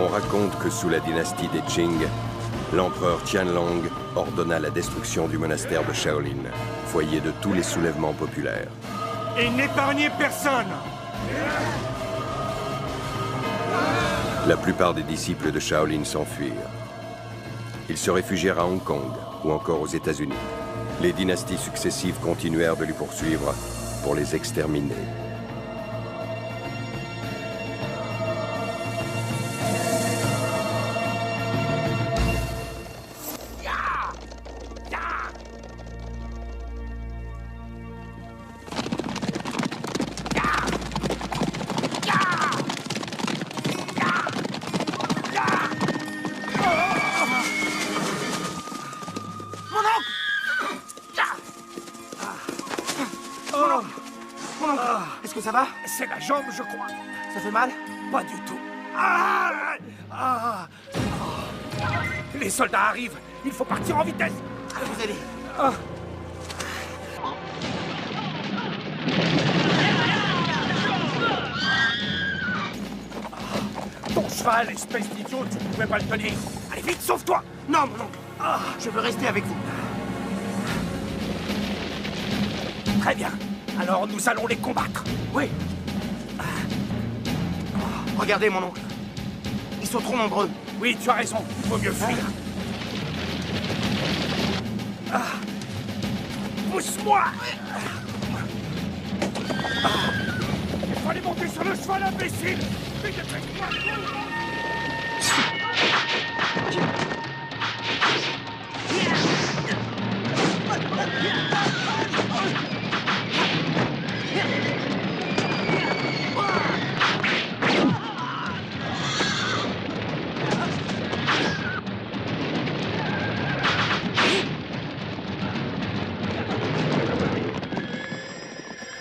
On raconte que sous la dynastie des Qing, l'empereur Qianlong ordonna la destruction du monastère de Shaolin, foyer de tous les soulèvements populaires. Et n'épargnez personne! La plupart des disciples de Shaolin s'enfuirent. Ils se réfugièrent à Hong Kong ou encore aux États-Unis. Les dynasties successives continuèrent de les poursuivre pour les exterminer. Est-ce que ça va? C'est la jambe, je crois. Ça fait mal? Pas du tout. Ah! Ah! Les soldats arrivent. Il faut partir en vitesse. Je vais vous aider. Ah. Ton cheval, espèce d'idiot, tu ne pouvais pas le tenir. Allez vite, sauve-toi. Non, mon oncle. Je veux rester avec vous. Très bien. Alors nous allons les combattre. Oui. Regardez, mon oncle. Ils sont trop nombreux. Oui, tu as raison. Il vaut mieux fuir. Ah. Pousse-moi. Il fallait monter sur le cheval, imbécile. Vite, dépêche-toi.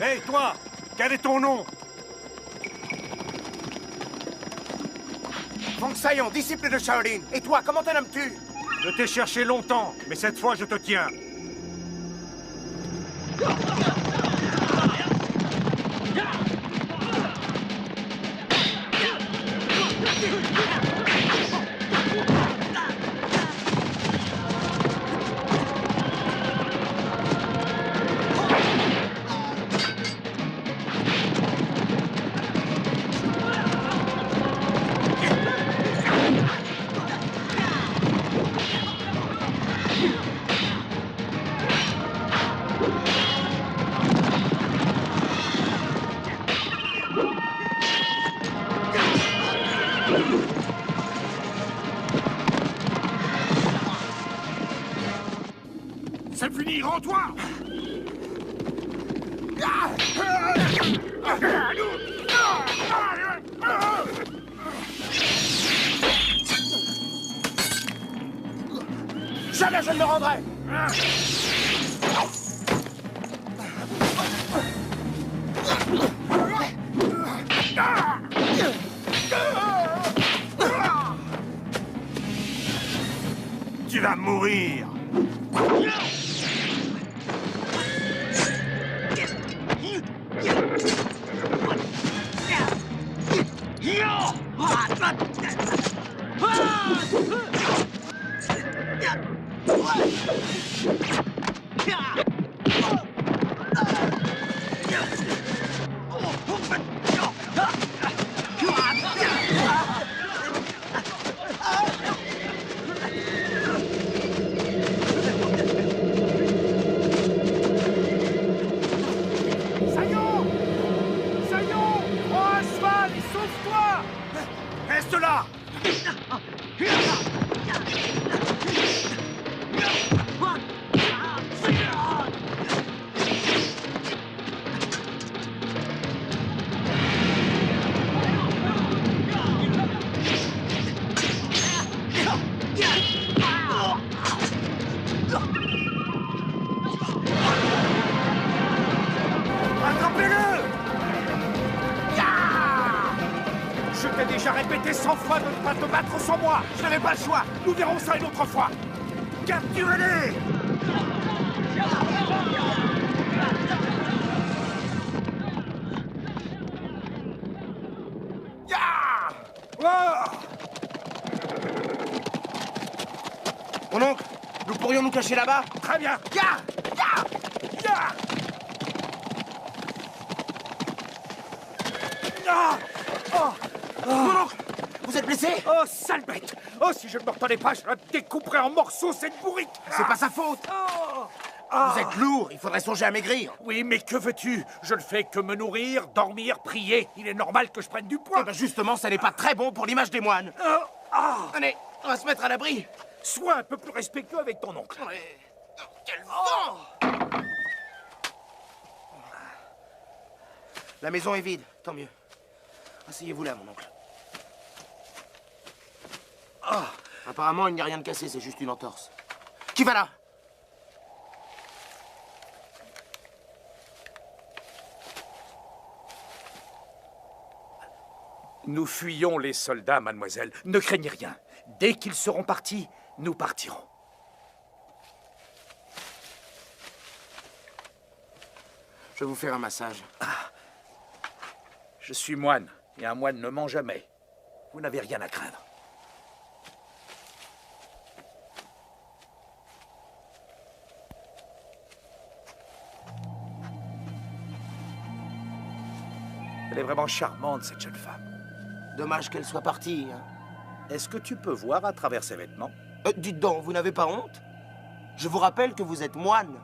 Hé, toi! Quel est ton nom? Feng Sayon, disciple de Shaolin. Et toi, comment te nommes-tu? Je t'ai cherché longtemps, mais cette fois je te tiens. C'est fini, rends-toi! Jamais je ne me rendrai! Tu vas mourir! Reste là! Attrapez-le! Je t'ai déjà répété 100 fois de ne pas te battre sans moi. Je n'avais pas le choix. Nous verrons ça une autre fois. Capturez-les! Ya! Oh! Mon oncle, nous pourrions nous cacher là-bas. Très bien. Ya! Ya! Ya! Ah! Oh! Mon oncle, vous êtes blessé? Oh, sale bête! Oh, si je ne me retenais pas, je la découperais en morceaux, cette bourrique! C'est pas sa faute. Oh! Ah! Vous êtes lourd, il faudrait songer à maigrir. Oui, mais que veux-tu? Je ne fais que me nourrir, dormir, prier. Il est normal que je prenne du poids. Eh ben justement, ça n'est pas très bon pour l'image des moines. Allez, on va se mettre à l'abri. Sois un peu plus respectueux avec ton oncle. Quel vent! La maison est vide, tant mieux. Asseyez-vous là, mon oncle. Apparemment, il n'y a rien de cassé, c'est juste une entorse. Qui va là? Nous fuyons les soldats, mademoiselle. Ne craignez rien. Dès qu'ils seront partis, nous partirons. Je vais vous faire un massage. Je suis moine, et un moine ne ment jamais. Vous n'avez rien à craindre. Elle est vraiment charmante, cette jeune femme. Dommage qu'elle soit partie. Hein. Est-ce que tu peux voir à travers ses vêtements? Dites donc, vous n'avez pas honte? Je vous rappelle que vous êtes moine.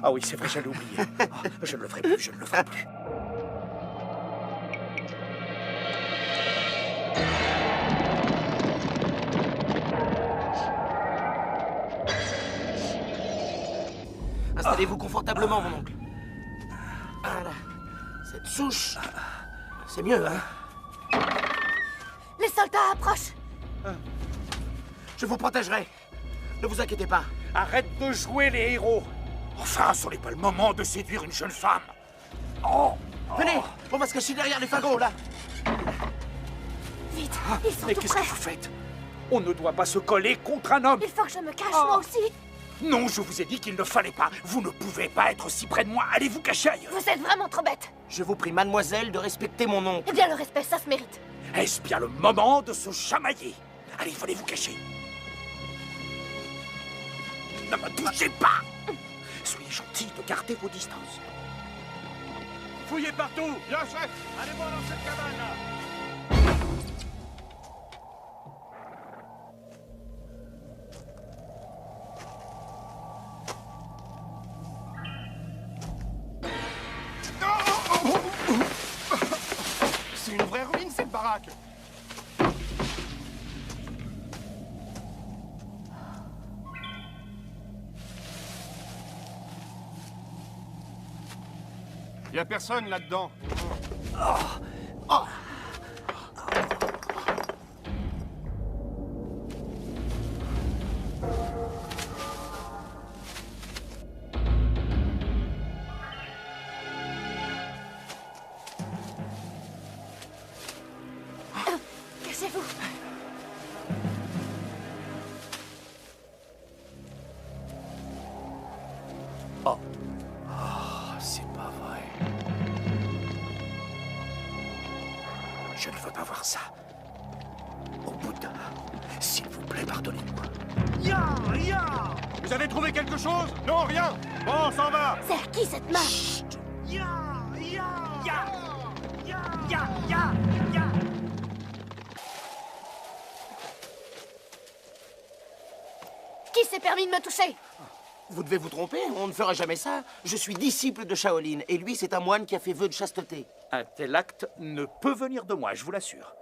Ah oui, c'est vrai, j'allais oublier. Je ne le ferai plus, je ne le ferai plus. Installez-vous confortablement, mon oncle. Voilà. Cette souche, c'est mieux, hein? Les soldats approchent. Je vous protégerai. Ne vous inquiétez pas. Arrête de jouer les héros. Enfin, ce n'est pas le moment de séduire une jeune femme. Oh! Venez, on va se cacher derrière les fagots, là. Vite, ils sont Mais tout qu'est-ce que près. vous faites? On ne doit pas se coller contre un homme. Il faut que je me cache, moi aussi. Non, je vous ai dit qu'il ne fallait pas. Vous ne pouvez pas être si près de moi. Allez vous cacher ailleurs. Vous êtes vraiment trop bête. Je vous prie, mademoiselle, de respecter mon oncle. Eh bien, le respect, ça se mérite. Est-ce bien le moment de se chamailler? Allez, il fallait vous cacher. Ne me touchez pas. Soyez gentils de garder vos distances. Fouillez partout! Bien, chef! Allez voir dans cette cabane, là! C'est une vraie ruine, cette baraque! Y a personne là-dedans. Cachez-vous. C'est pas vrai. Je ne veux pas voir ça. Au Bouddha, s'il vous plaît, pardonnez-moi. Vous avez trouvé quelque chose? Non, rien! Bon, on s'en va! C'est à qui cette main? Qui s'est permis de me toucher? Vous devez vous tromper, on ne fera jamais ça. Je suis disciple de Shaolin, et lui, c'est un moine qui a fait vœu de chasteté. Un tel acte ne peut venir de moi, je vous l'assure.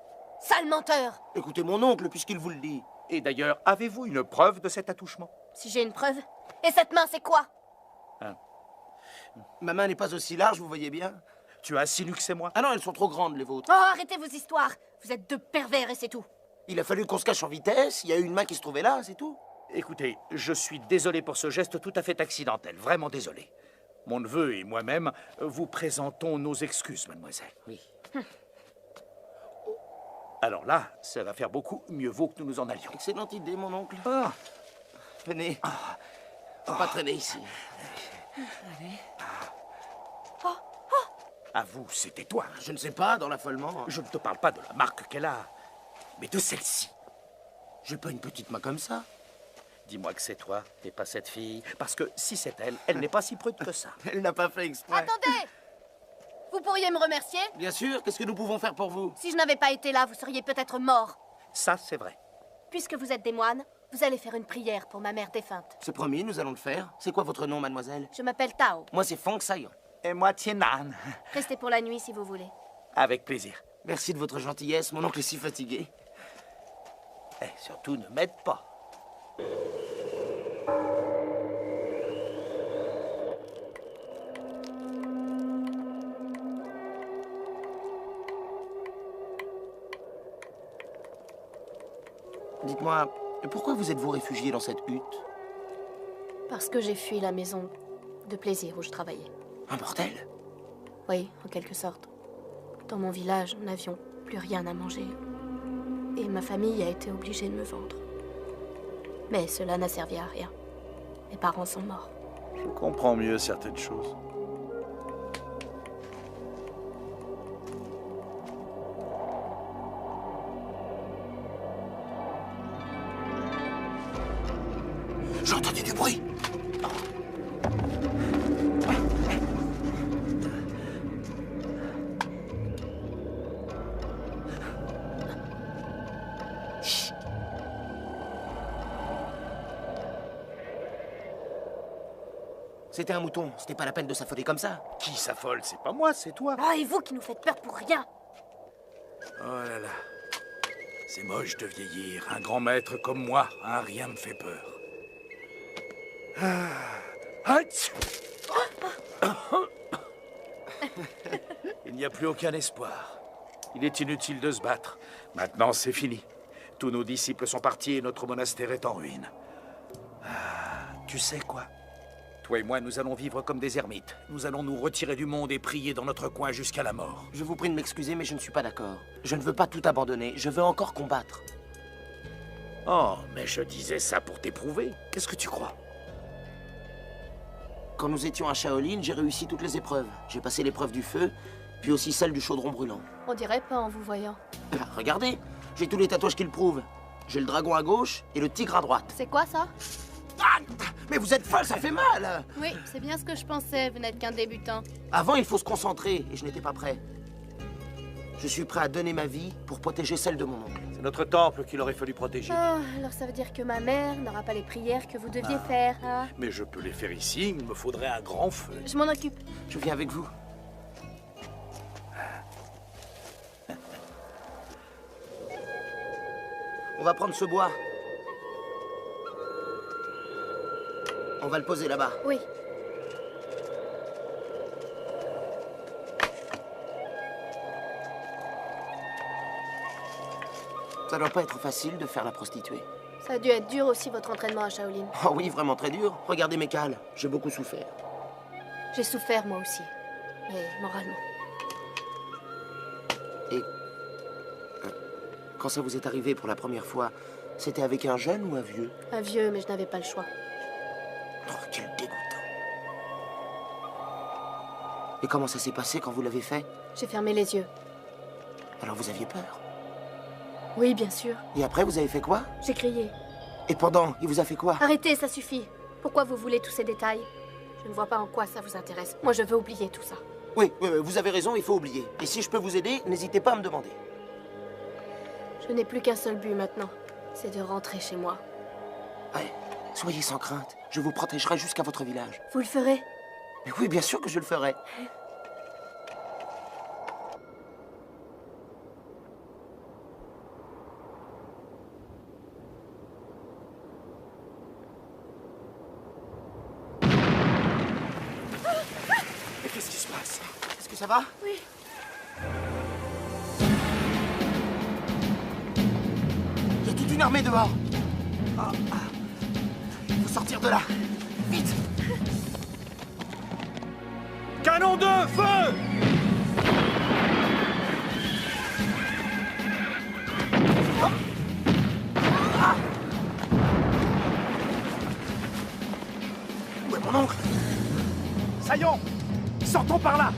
Sale menteur! Écoutez mon oncle, puisqu'il vous le dit. Et d'ailleurs, avez-vous une preuve de cet attouchement? Si j'ai une preuve. Et cette main, c'est quoi? Ma main n'est pas aussi large, vous voyez bien. Tu as insinué que c'est moi? Ah non, elles sont trop grandes, les vôtres. Oh, arrêtez vos histoires! Vous êtes deux pervers et c'est tout. Il a fallu qu'on se cache en vitesse, il y a eu une main qui se trouvait là, c'est tout. Écoutez, je suis désolé pour ce geste tout à fait accidentel, vraiment désolé. Mon neveu et moi-même vous présentons nos excuses, mademoiselle. Oui. Alors là, ça va faire beaucoup mieux vaut que nous nous en allions. Excellente idée, mon oncle. Ah, Venez. Faut pas traîner ici. à vous, c'était toi. Je ne sais pas, dans l'affolement. Je ne te parle pas de la marque qu'elle a, mais de celle-ci. J'ai pas une petite main comme ça. Dis-moi que c'est toi et pas cette fille, parce que si c'est elle, elle n'est pas si prude que ça. Elle n'a pas fait exprès. Attendez! Vous pourriez me remercier? Bien sûr, qu'est-ce que nous pouvons faire pour vous? Si je n'avais pas été là, vous seriez peut-être mort. Ça, c'est vrai. Puisque vous êtes des moines, vous allez faire une prière pour ma mère défunte. C'est promis, nous allons le faire. C'est quoi votre nom, mademoiselle? Je m'appelle Tao. Moi, c'est Fang Sayan. Et moi, Tienan. Restez pour la nuit si vous voulez. Avec plaisir. Merci de votre gentillesse, mon oncle est si fatigué. Et surtout, ne m'aide pas. Dites-moi, pourquoi vous êtes-vous réfugié dans cette hutte? Parce que j'ai fui la maison de plaisir où je travaillais. Un bordel? Oui, en quelque sorte. Dans mon village, nous n'avions plus rien à manger. Et ma famille a été obligée de me vendre. Mais cela n'a servi à rien. Mes parents sont morts. Je comprends mieux certaines choses. J'ai entendu du bruit. Chut. C'était un mouton, c'était pas la peine de s'affoler comme ça. Qui s'affole? C'est pas moi, c'est toi. Oh, et vous qui nous faites peur pour rien! Oh là là. C'est moche de vieillir. Un grand maître comme moi, hein, rien me fait peur. Hatch. Il n'y a plus aucun espoir. Il est inutile de se battre. Maintenant, c'est fini. Tous nos disciples sont partis et notre monastère est en ruine. Tu sais quoi? Toi et moi, nous allons vivre comme des ermites. Nous allons nous retirer du monde et prier dans notre coin jusqu'à la mort. Je vous prie de m'excuser, mais je ne suis pas d'accord. Je ne veux pas tout abandonner, je veux encore combattre. Oh, mais je disais ça pour t'éprouver. Qu'est-ce que tu crois? Quand nous étions à Shaolin, j'ai réussi toutes les épreuves. J'ai passé l'épreuve du feu, puis aussi celle du chaudron brûlant. On dirait pas en vous voyant. Ah, regardez, j'ai tous les tatouages qui le prouvent. J'ai le dragon à gauche et le tigre à droite. C'est quoi ça? Ah, mais vous êtes folle, ça fait mal! Oui, c'est bien ce que je pensais, vous n'êtes qu'un débutant. Avant, il faut se concentrer, et je n'étais pas prêt. Je suis prêt à donner ma vie pour protéger celle de mon oncle. C'est notre temple qu'il aurait fallu protéger. Oh, alors ça veut dire que ma mère n'aura pas les prières que vous deviez faire, hein? Mais je peux les faire ici, il me faudrait un grand feu. Je m'en occupe. Je viens avec vous. On va prendre ce bois. On va le poser là-bas. Oui. Ça doit pas être facile de faire la prostituée. Ça a dû être dur aussi votre entraînement à Shaolin. Oh oui, vraiment très dur. Regardez mes cales. J'ai beaucoup souffert. J'ai souffert moi aussi. Mais moralement. Et quand ça vous est arrivé pour la première fois, c'était avec un jeune ou un vieux? Un vieux, mais je n'avais pas le choix. Oh, quel dégoûtant. Et comment ça s'est passé quand vous l'avez fait? J'ai fermé les yeux. Alors vous aviez peur? Oui, bien sûr. Et après, vous avez fait quoi? J'ai crié. Et pendant, il vous a fait quoi? Arrêtez, ça suffit. Pourquoi vous voulez tous ces détails? Je ne vois pas en quoi ça vous intéresse. Moi, je veux oublier tout ça. Oui, vous avez raison, il faut oublier. Et si je peux vous aider, n'hésitez pas à me demander. Je n'ai plus qu'un seul but maintenant. C'est de rentrer chez moi. Ouais, soyez sans crainte. Je vous protégerai jusqu'à votre village. Vous le ferez? Mais oui, bien sûr que je le ferai. ça va? Oui. Il y a toute une armée dehors. Il faut sortir de là. Vite! Canon 2, feu! Où est mon oncle? Saillon, sortons par là.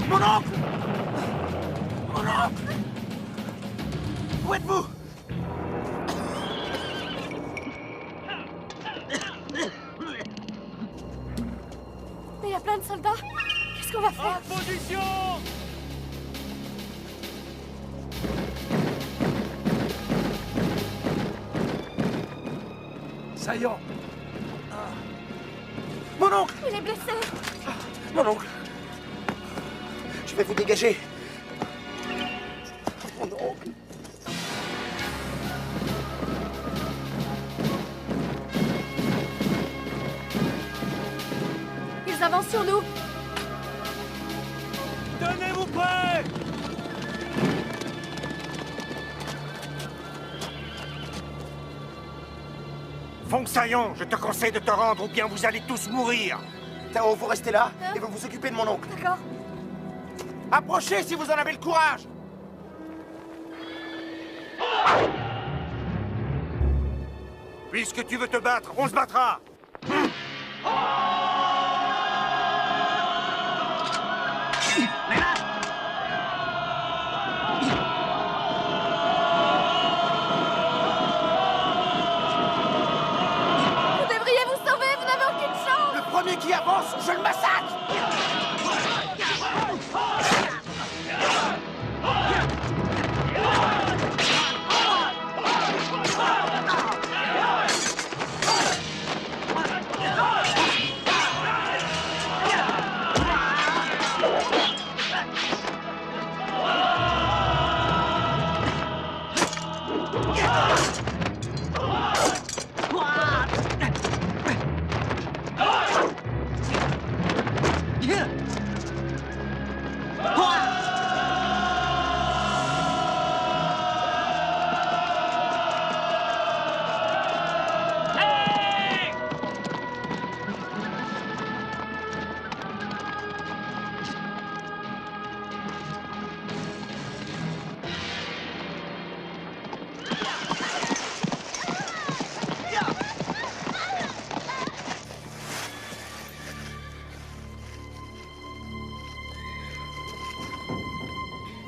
Mon oncle! Mon oncle! Où êtes-vous? Mais il y a plein de soldats. Qu'est-ce qu'on va faire? En position! Saillon, Mon oncle! Il est blessé. Mon oncle! Je vais vous dégager. Mon oncle! Ils avancent sur nous. Tenez-vous prêts! Fong Saillon, je te conseille de te rendre ou bien vous allez tous mourir. Tao, vous restez là et vous vous occupez de mon oncle. D'accord. Approchez si vous en avez le courage! Puisque tu veux te battre, on se battra. Vous devriez vous sauver, vous n'avez aucune chance. Le premier qui avance, je le massacre!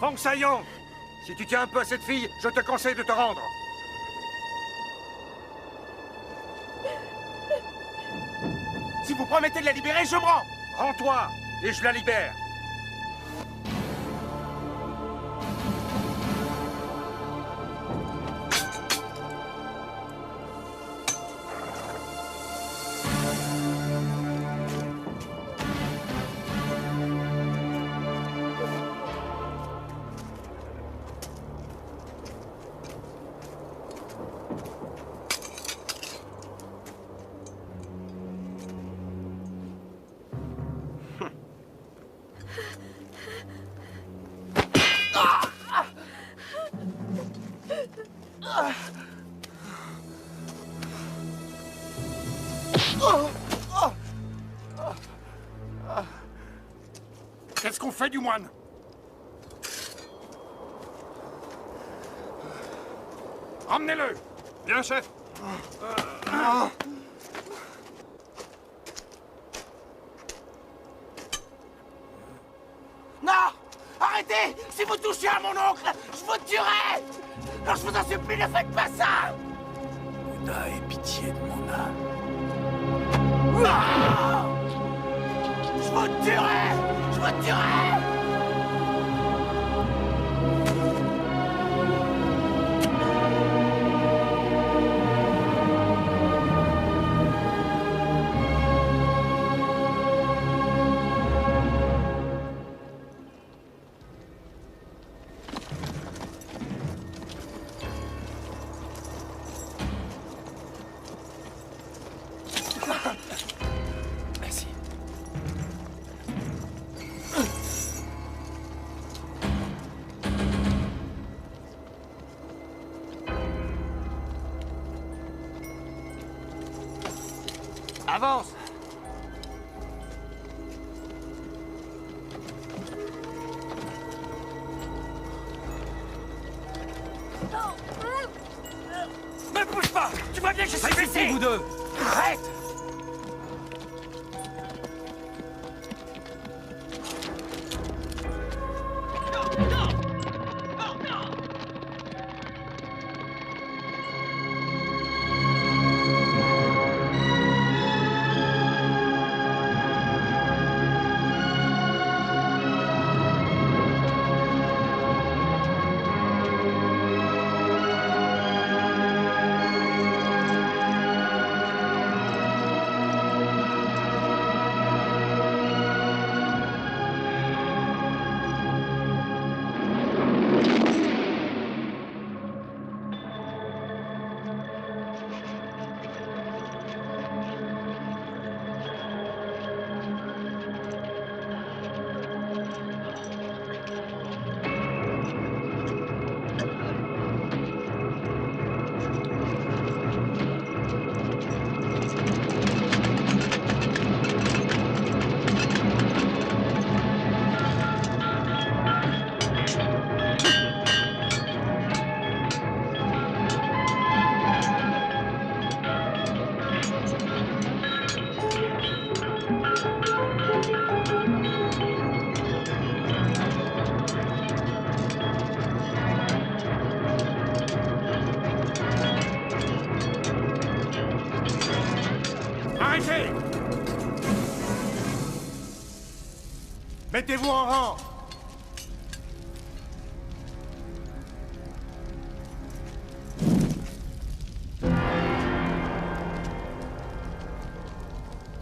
Fong Saillon, si tu tiens un peu à cette fille, je te conseille de te rendre. Si vous promettez de la libérer, je me rends! Rends-toi et je la libère. Qu'est-ce qu'on fait du moine? Ramenez-le! Bien, chef! Non! Arrêtez! Si vous touchez à mon oncle, je vous tuerai! Non, je vous en supplie, ne faites pas ça! Bouddha ait pitié de mon âme. Non! Je vous tuerai! Je vous tuerai! Merci. Avance! Ne bouge pas! Tu vois bien que je suis blessé! Vous deux! Arrête! Arrêtez! Mettez-vous en rang!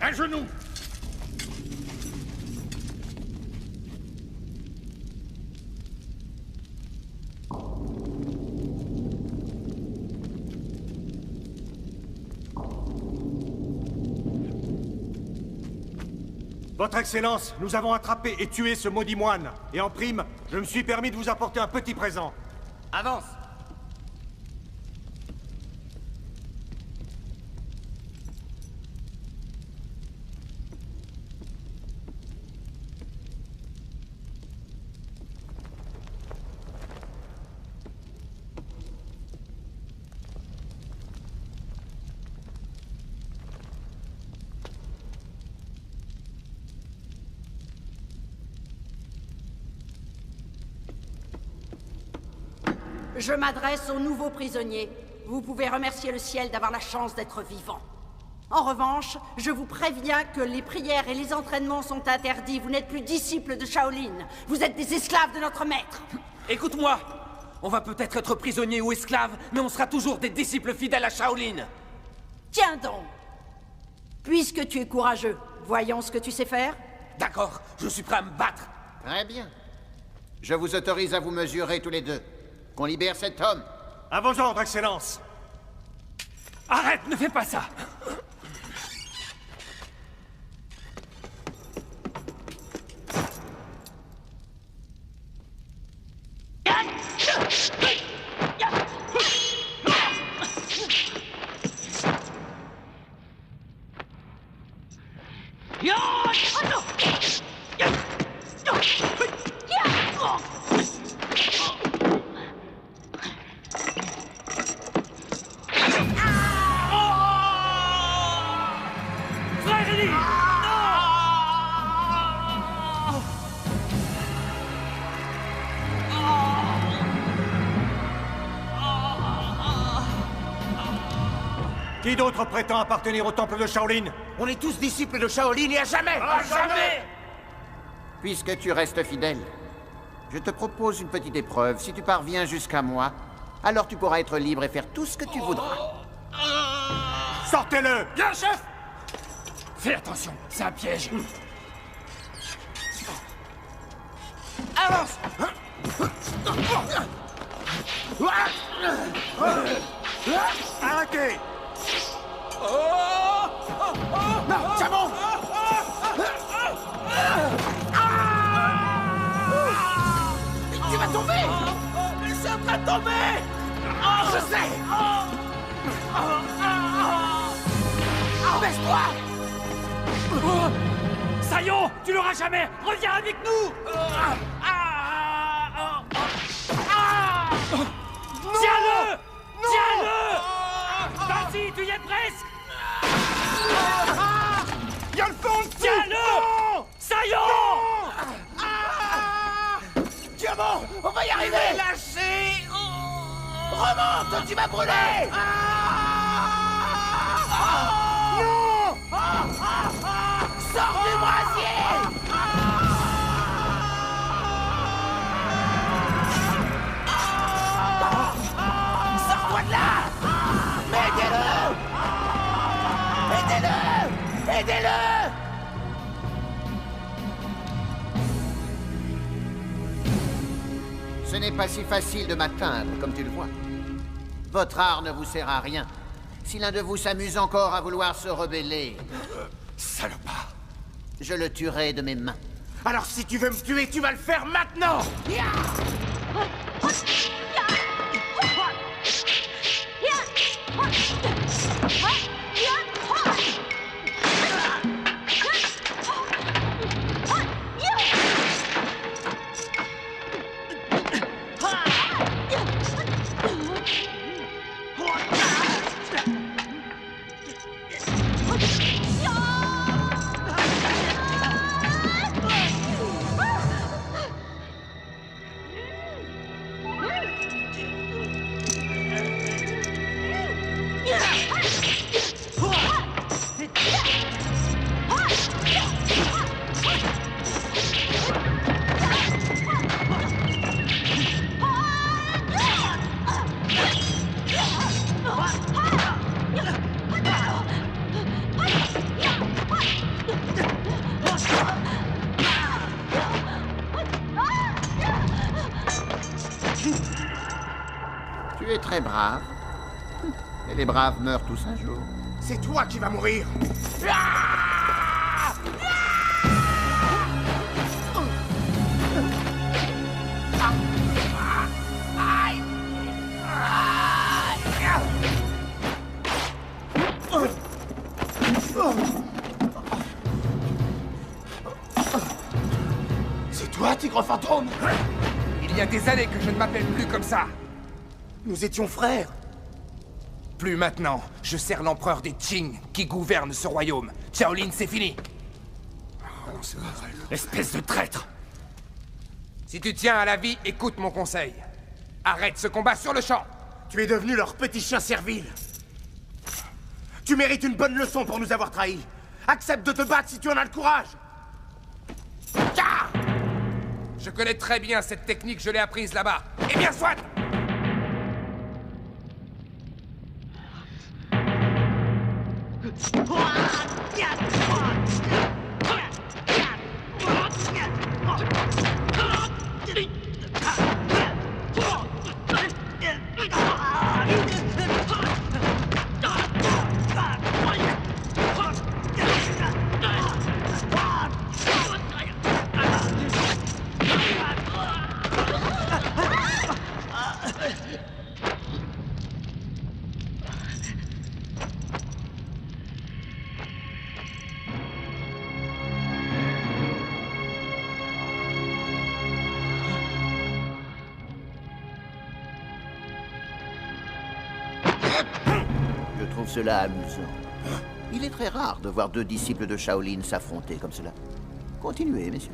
À genoux! Votre Excellence, nous avons attrapé et tué ce maudit moine. Et en prime, je me suis permis de vous apporter un petit présent. Avance! Je m'adresse aux nouveaux prisonniers. Vous pouvez remercier le ciel d'avoir la chance d'être vivant. En revanche, je vous préviens que les prières et les entraînements sont interdits. Vous n'êtes plus disciples de Shaolin. Vous êtes des esclaves de notre maître. Écoute-moi! On va peut-être être prisonniers ou esclaves, mais on sera toujours des disciples fidèles à Shaolin. Tiens donc! Puisque tu es courageux, voyons ce que tu sais faire. D'accord, je suis prêt à me battre. Très bien. Je vous autorise à vous mesurer tous les deux. Qu'on libère cet homme. À vos ordres, Excellence. Arrête, ne fais pas ça! Qui d'autre prétend appartenir au temple de Shaolin? On est tous disciples de Shaolin et à jamais! À jamais! Puisque tu restes fidèle, je te propose une petite épreuve. Si tu parviens jusqu'à moi, alors tu pourras être libre et faire tout ce que tu voudras. Sortez-le! Bien, chef! Fais attention, c'est un piège. Avance! Arrêtez! Non, c'est bon! Tu vas tomber! Je suis en train de tomber! Je sais! Baisse-toi! Sayon, tu l'auras jamais. Reviens avec nous. Tiens-le. Tiens-le. Vas-y, tu y es presque. Il y a le fond dessus. Tiens-le. Sayon. Diamant, on va y arriver. Lâchez. Remonte, tu vas brûler. Non. Sors du brasier. Sors-toi de là. Aidez-le. Aidez-le. Aidez-le. Ce n'est pas si facile de m'atteindre, comme tu le vois. Votre art ne vous sert à rien. Si l'un de vous s'amuse encore à vouloir se rebeller... Salopard. Je le tuerai de mes mains. Alors si tu veux me tuer, tu vas le faire maintenant. Tu es très brave. Et les braves meurent tous un jour. C'est toi qui vas mourir. C'est toi, tigre fantôme? Il y a des années que je ne m'appelle plus comme ça. Nous étions frères. Plus maintenant. Je sers l'empereur des Qing qui gouverne ce royaume. Shaolin, c'est fini. Espèce de traître. Si tu tiens à la vie, écoute mon conseil. Arrête ce combat sur le champ. Tu es devenu leur petit chien servile. Tu mérites une bonne leçon pour nous avoir trahis. Accepte de te battre si tu en as le courage. Car je connais très bien cette technique, je l'ai apprise là-bas. Eh bien, soit! Je trouve cela amusant. Il est très rare de voir deux disciples de Shaolin s'affronter comme cela. Continuez, messieurs.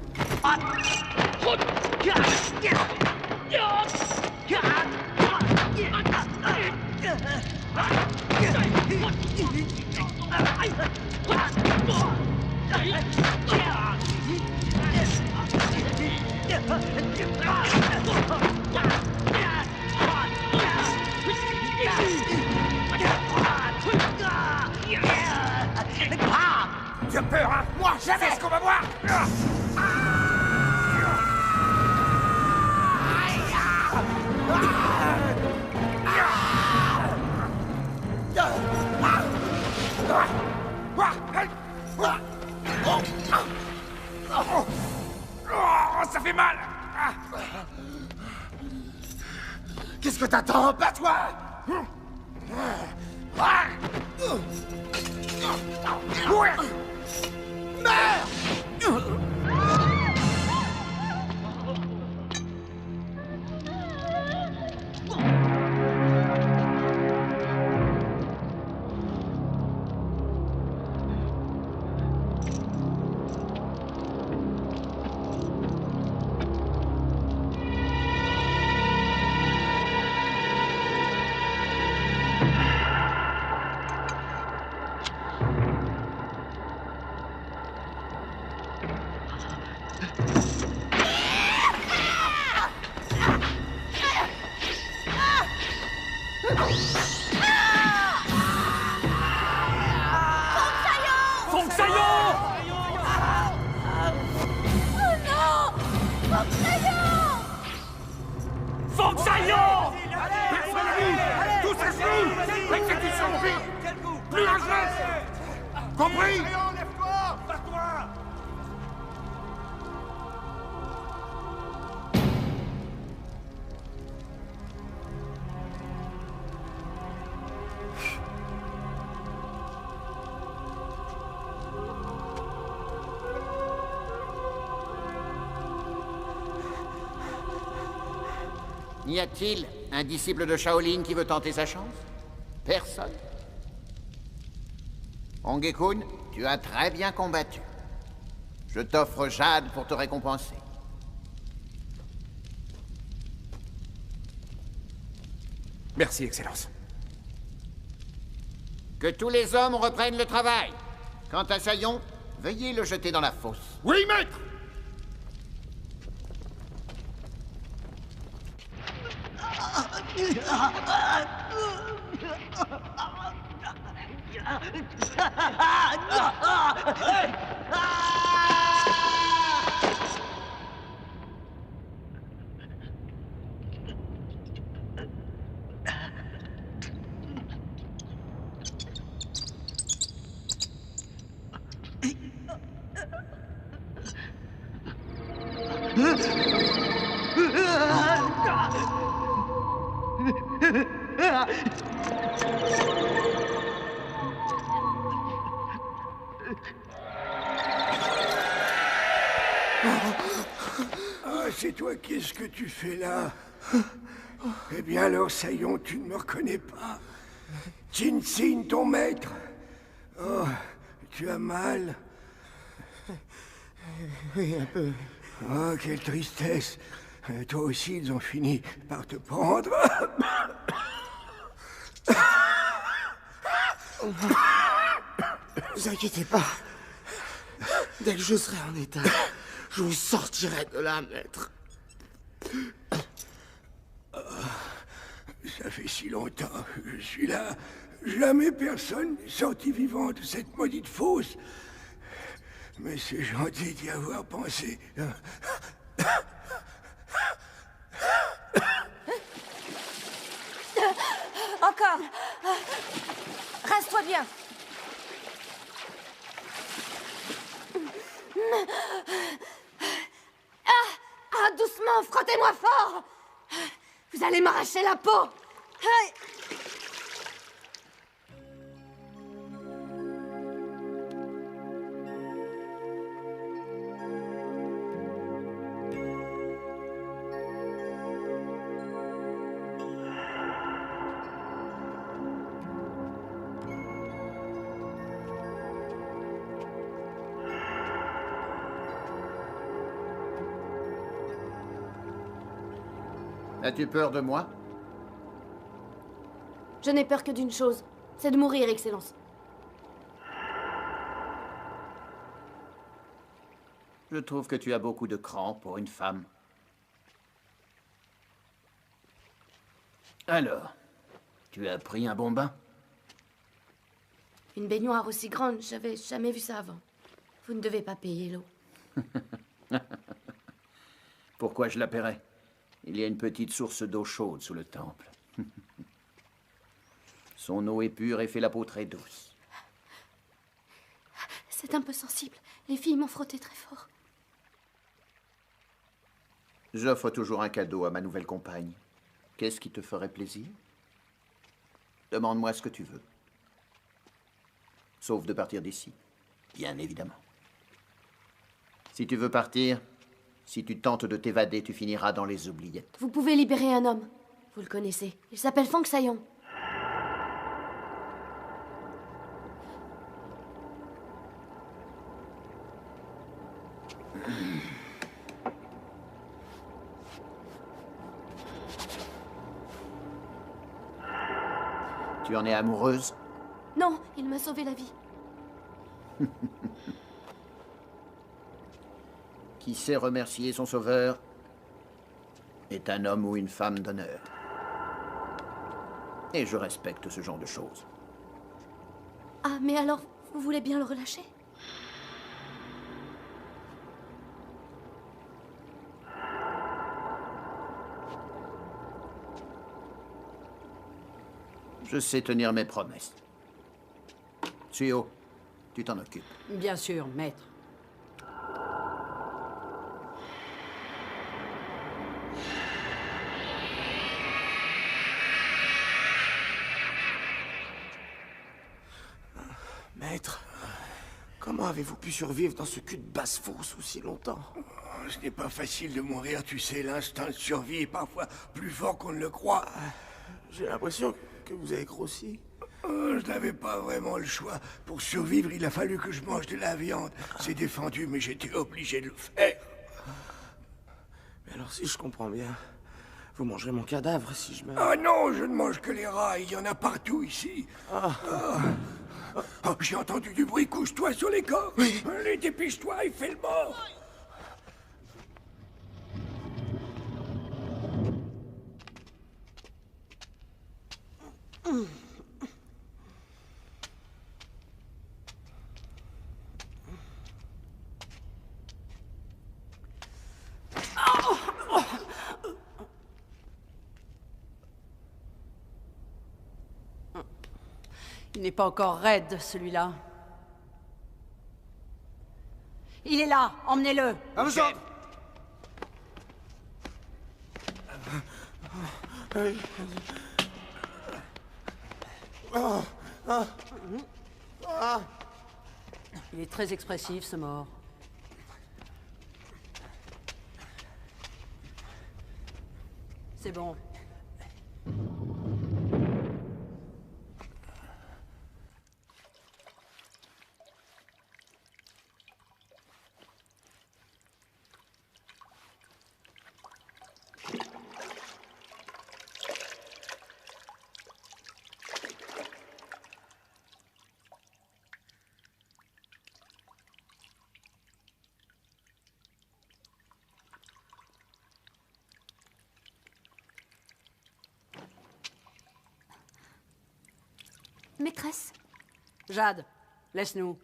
Tu as peur, hein? Moi, jamais! C'est ce qu'on va voir! Ça fait mal! qu'est-ce que t'attends? Bats-toi! Meurs! Y a-t-il un disciple de Shaolin qui veut tenter sa chance? Personne. Hongekun, tu as très bien combattu. Je t'offre Jade pour te récompenser. Merci, Excellence. Que tous les hommes reprennent le travail. Quant à Sayon, veuillez le jeter dans la fosse. Oui, maître! Ah, c'est toi, qu'est-ce que tu fais là? Eh bien alors, Sayon, tu ne me reconnais pas. Jinsin, ton maître. Oh, tu as mal? Oui, un peu. Oh, quelle tristesse. Toi aussi, ils ont fini par te prendre. Ne vous inquiétez pas. Dès que je serai en état, je vous sortirai de là, maître. Ça fait si longtemps que je suis là. Jamais personne n'est sorti vivant de cette maudite fosse. Mais c'est gentil d'y avoir pensé. Encore. Reste-toi bien. Ah, doucement, frottez-moi fort. Vous allez m'arracher la peau. As-tu peur de moi? Je n'ai peur que d'une chose, c'est de mourir, Excellence. Je trouve que tu as beaucoup de cran pour une femme. Alors, tu as pris un bon bain? Une baignoire aussi grande, j'avais jamais vu ça avant. Vous ne devez pas payer l'eau. Pourquoi je la paierais? Il y a une petite source d'eau chaude sous le temple. Son eau est pure et fait la peau très douce. C'est un peu sensible. Les filles m'ont frotté très fort. J'offre toujours un cadeau à ma nouvelle compagne. Qu'est-ce qui te ferait plaisir? Demande-moi ce que tu veux. Sauf de partir d'ici, bien évidemment. Si tu veux partir, si tu tentes de t'évader, tu finiras dans les oubliettes. Vous pouvez libérer un homme. Vous le connaissez. Il s'appelle Fang Sayon. Tu en es amoureuse? Non, il m'a sauvé la vie. Qui sait remercier son sauveur est un homme ou une femme d'honneur. Et je respecte ce genre de choses. Ah, mais alors, vous voulez bien le relâcher? Je sais tenir mes promesses. Suo, tu t'en occupes. Bien sûr, maître. Maître, comment avez-vous pu survivre dans ce cul de basse-fosse aussi longtemps? Ce n'est pas facile de mourir, tu sais, l'instinct de survie est parfois plus fort qu'on ne le croit. J'ai l'impression que vous avez grossi. Je n'avais pas vraiment le choix. Pour survivre, il a fallu que je mange de la viande. C'est défendu, mais j'étais obligé de le faire. Mais alors, si je comprends bien, vous mangerez mon cadavre si je meurs. Ah non, je ne mange que les rats, il y en a partout ici. Oh, j'ai entendu du bruit, couche-toi sur les corps. Oui. Allez, dépêche-toi et fais le mort. Il n'est pas encore raide, celui-là. Il est là, emmenez-le. À vous autres. Il est très expressif, ce mort. C'est bon. Maîtresse, Jade, laisse-nous.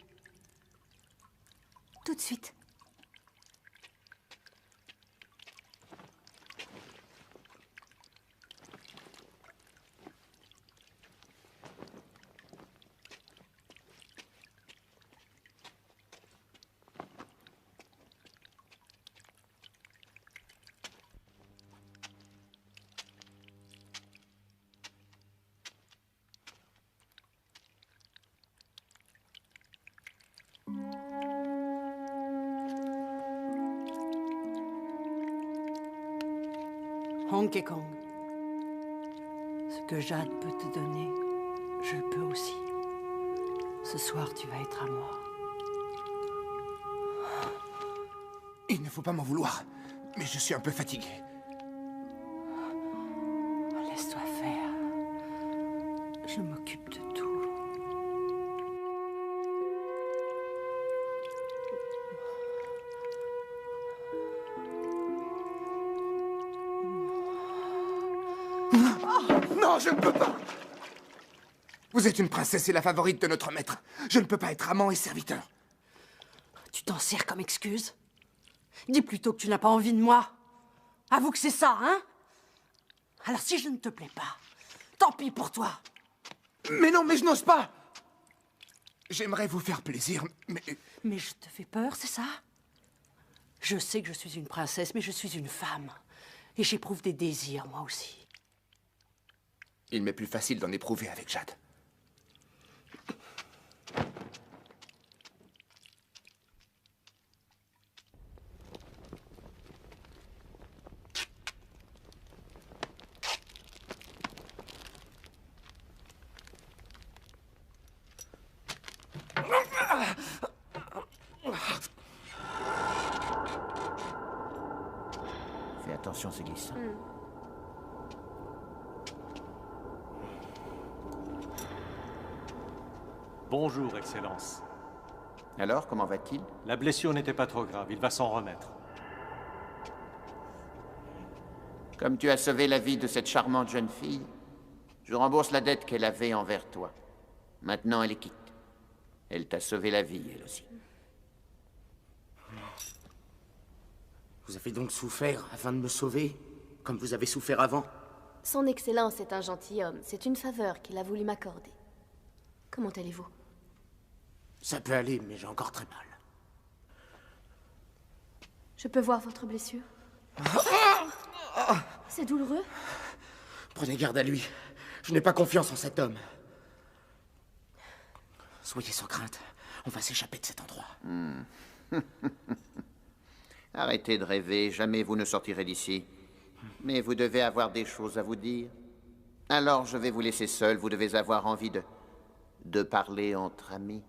tout de suite. Honky Kong. Ce que Jade peut te donner, je le peux aussi. Ce soir, tu vas être à moi. Il ne faut pas m'en vouloir, mais je suis un peu fatigué. Laisse-toi faire. Je m'occupe de tout. Non, je ne peux pas. Vous êtes une princesse et la favorite de notre maître. Je ne peux pas être amant et serviteur. Tu t'en sers comme excuse? Dis plutôt que tu n'as pas envie de moi. Avoue que c'est ça, hein? Alors si je ne te plais pas, tant pis pour toi. Mais non, mais je n'ose pas. J'aimerais vous faire plaisir, mais... Mais je te fais peur, c'est ça? Je sais que je suis une princesse, mais je suis une femme. Et j'éprouve des désirs, moi aussi. Il m'est plus facile d'en éprouver avec Jade. quand c'est glissant. Bonjour, Excellence. Alors, comment va-t-il? La blessure n'était pas trop grave, il va s'en remettre. Comme tu as sauvé la vie de cette charmante jeune fille, je rembourse la dette qu'elle avait envers toi. Maintenant, elle est quitte. Elle t'a sauvé la vie, elle aussi. Vous avez donc souffert afin de me sauver, comme vous avez souffert avant? Son Excellence est un gentilhomme. C'est une faveur qu'il a voulu m'accorder. Comment allez-vous? Ça peut aller, mais j'ai encore très mal. Je peux voir votre blessure? C'est douloureux? Prenez garde à lui. Je n'ai pas confiance en cet homme. Soyez sans crainte. On va s'échapper de cet endroit. Arrêtez de rêver, jamais vous ne sortirez d'ici. Mais vous devez avoir des choses à vous dire. Alors je vais vous laisser seul, vous devez avoir envie de parler entre amis.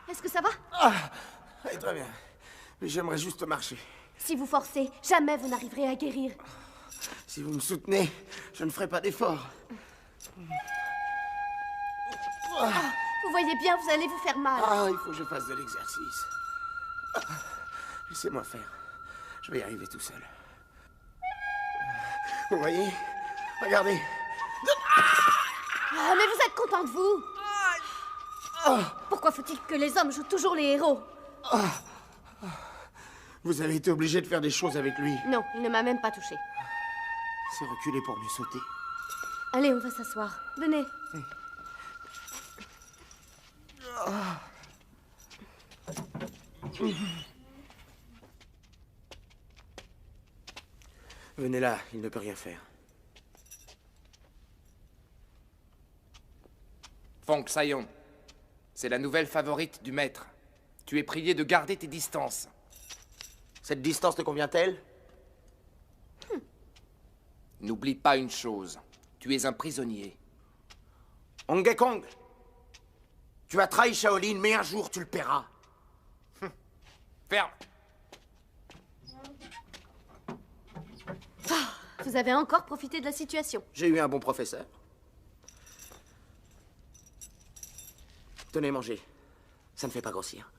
Est-ce que ça va? Très bien. Mais j'aimerais juste marcher. Si vous forcez, jamais vous n'arriverez à guérir. Si vous me soutenez, je ne ferai pas d'effort. Vous voyez bien, vous allez vous faire mal. Il faut que je fasse de l'exercice. Laissez-moi faire. Je vais y arriver tout seul. Vous voyez? Regardez. Mais vous êtes content de vous? Pourquoi faut-il que les hommes jouent toujours les héros? Vous avez été obligé de faire des choses avec lui. Non, il ne m'a même pas touché. C'est reculé pour mieux sauter. Allez, on va s'asseoir. Venez. Venez là, il ne peut rien faire. Feng Xiong, c'est la nouvelle favorite du maître. Tu es prié de garder tes distances. Cette distance te convient-elle? N'oublie pas une chose. Tu es un prisonnier. Hong Kong, tu as trahi Shaolin, mais un jour tu le paieras. Ferme. Vous avez encore profité de la situation. J'ai eu un bon professeur. Tenez, mangez. Ça ne fait pas grossir.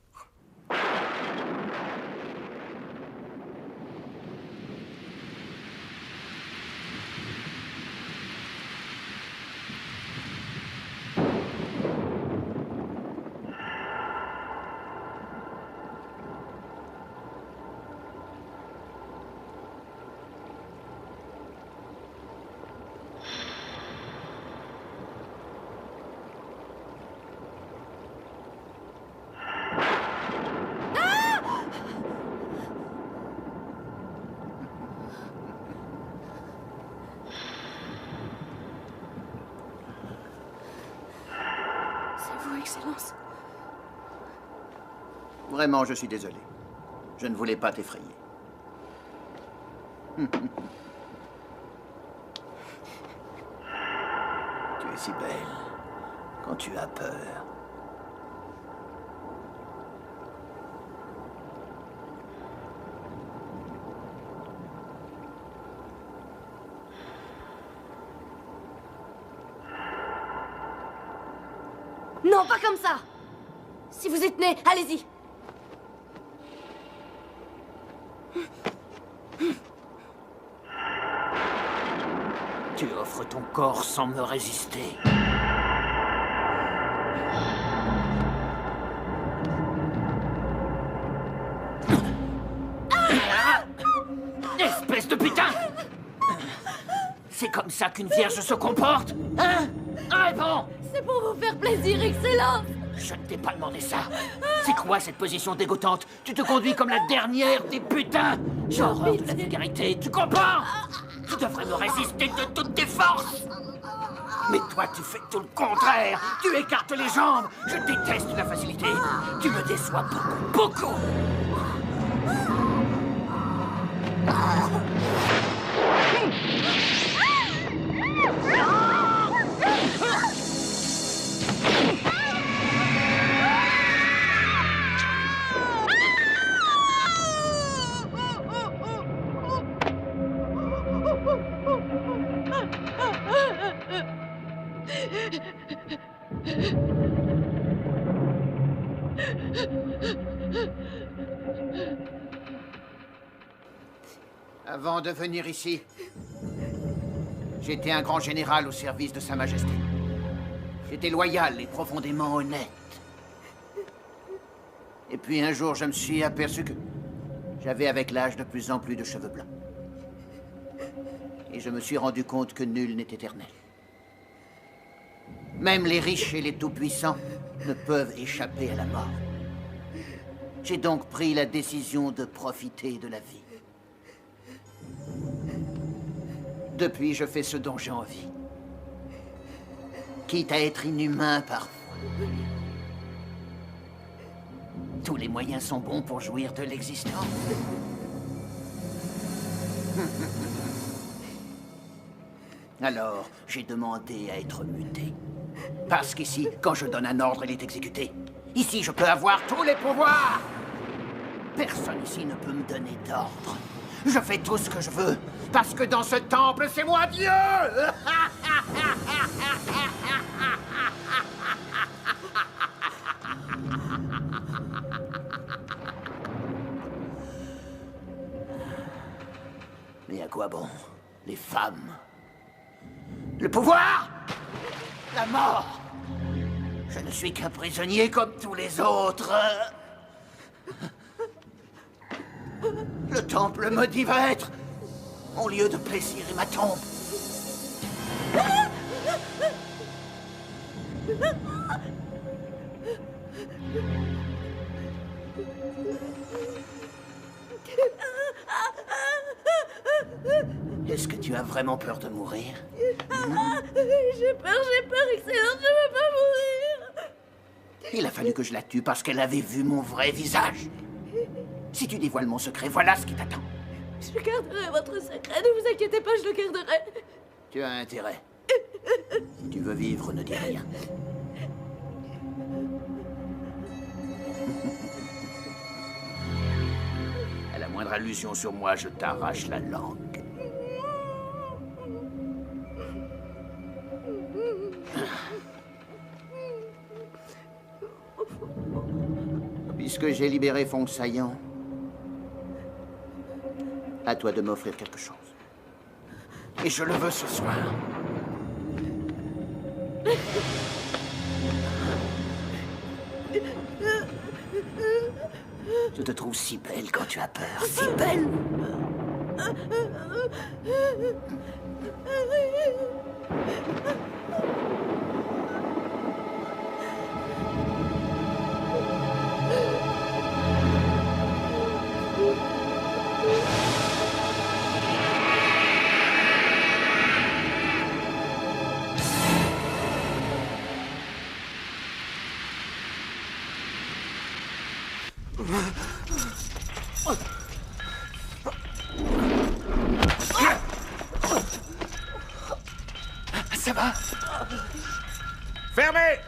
Excellence. Vraiment, je suis désolé. Je ne voulais pas t'effrayer. Tu es si belle quand tu as peur. Non, pas comme ça! Si vous y tenez, allez-y! Tu offres ton corps sans me résister. Espèce de putain! C'est comme ça qu'une vierge se comporte? Hein? Réponds! C'est pour vous faire plaisir, Excellence! Je ne t'ai pas demandé ça. C'est quoi cette position dégoûtante? Tu te conduis comme la dernière des putains! J'ai horreur de la vulgarité, tu comprends? Tu devrais me résister de toutes tes forces! Mais toi, tu fais tout le contraire! Tu écartes les jambes! Je déteste la facilité! Tu me déçois beaucoup, beaucoup! Avant de venir ici, j'étais un grand général au service de Sa Majesté. J'étais loyal et profondément honnête. Et puis un jour, je me suis aperçu que j'avais avec l'âge de plus en plus de cheveux blancs. Et je me suis rendu compte que nul n'est éternel. Même les riches et les tout-puissants ne peuvent échapper à la mort. J'ai donc pris la décision de profiter de la vie. Depuis, je fais ce dont j'ai envie. Quitte à être inhumain parfois. Tous les moyens sont bons pour jouir de l'existence. Alors, j'ai demandé à être muté. Parce qu'ici, quand je donne un ordre, il est exécuté. Ici, je peux avoir tous les pouvoirs. Personne ici ne peut me donner d'ordre. Je fais tout ce que je veux, parce que dans ce temple, c'est moi Dieu. Mais à quoi bon? Les femmes? Le pouvoir? La mort? Je ne suis qu'un prisonnier comme tous les autres. Le temple maudit va être mon lieu de plaisir et ma tombe. Est-ce que tu as vraiment peur de mourir? J'ai peur, Excellence, je veux pas mourir. Il a fallu que je la tue parce qu'elle avait vu mon vrai visage. Si tu dévoiles mon secret, voilà ce qui t'attend. Je garderai votre secret, ne vous inquiétez pas, je le garderai. Tu as intérêt. Si tu veux vivre, ne dis rien. À la moindre allusion sur moi, je t'arrache la langue. Puisque j'ai libéré Fong Saillant, à toi de m'offrir quelque chose. Et je le veux ce soir. Je te trouve si belle quand tu as peur, si belle. Ça va? Fermez!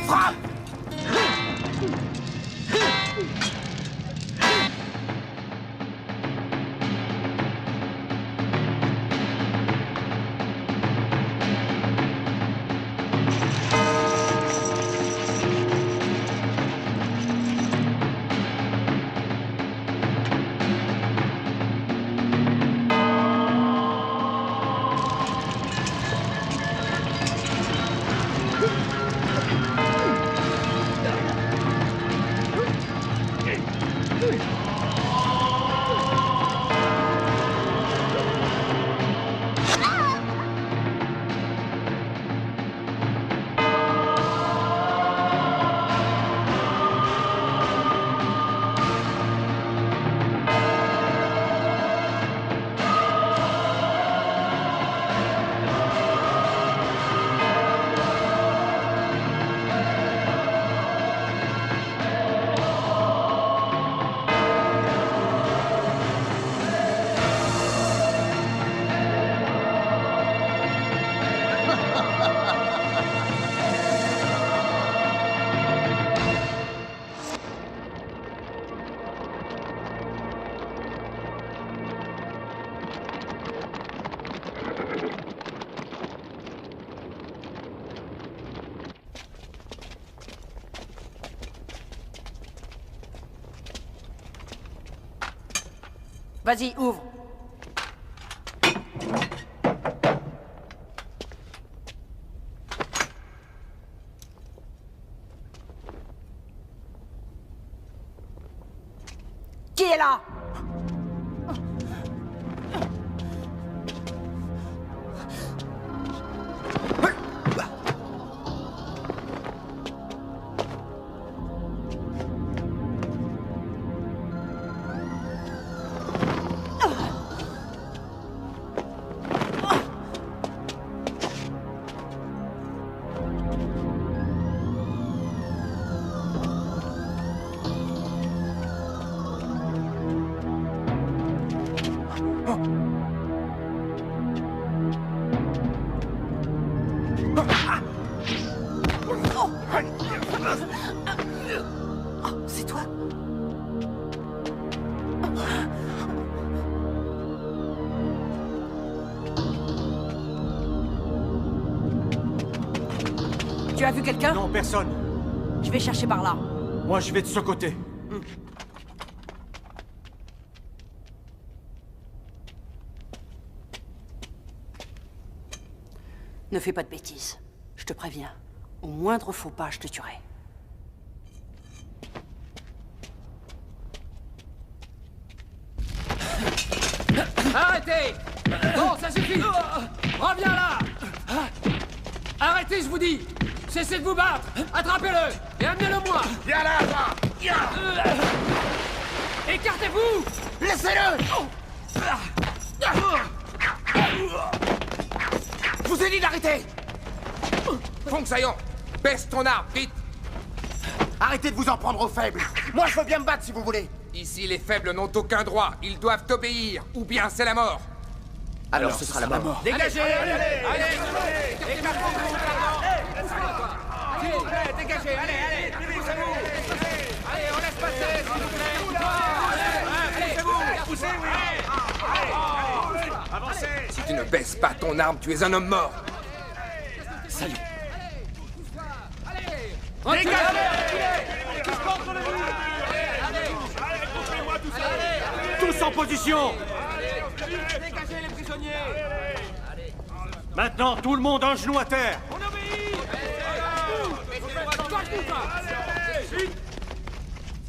Frappe! Vas-y, ouvre. Qui est là? C'est toi? Tu as vu quelqu'un? Non, personne. Je vais chercher par là. Moi, je vais de ce côté. Ne fais pas de bêtises. Je te préviens. Au moindre faux pas, je te tuerai. Arrêtez! Bon, ça suffit! Reviens là! Arrêtez, je vous dis! Cessez de vous battre! Attrapez-le! Et amenez-le-moi! Viens là, toi! Écartez-vous! Laissez-le! Je vous ai dit d'arrêter! Fong Saillon, baisse ton arme, vite! Arrêtez de vous en prendre aux faibles! Moi, je veux bien me battre si vous voulez! Ici, les faibles n'ont aucun droit. Ils doivent obéir, ou bien c'est la mort. Alors ce sera la mort. Dégagez! Allez! Écartez-vous! S'il vous plaît, dégagez! Allez! Poussez-vous! Allez, on laisse passer, s'il vous plaît! Allez, poussez-vous! Poussez, oui! Avancez! Si tu ne baisses pas ton arme, tu es un homme mort. Salut! Dégagez! Tous en position! Dégagez les prisonniers! Maintenant, tout le monde un genou à terre! On obéit!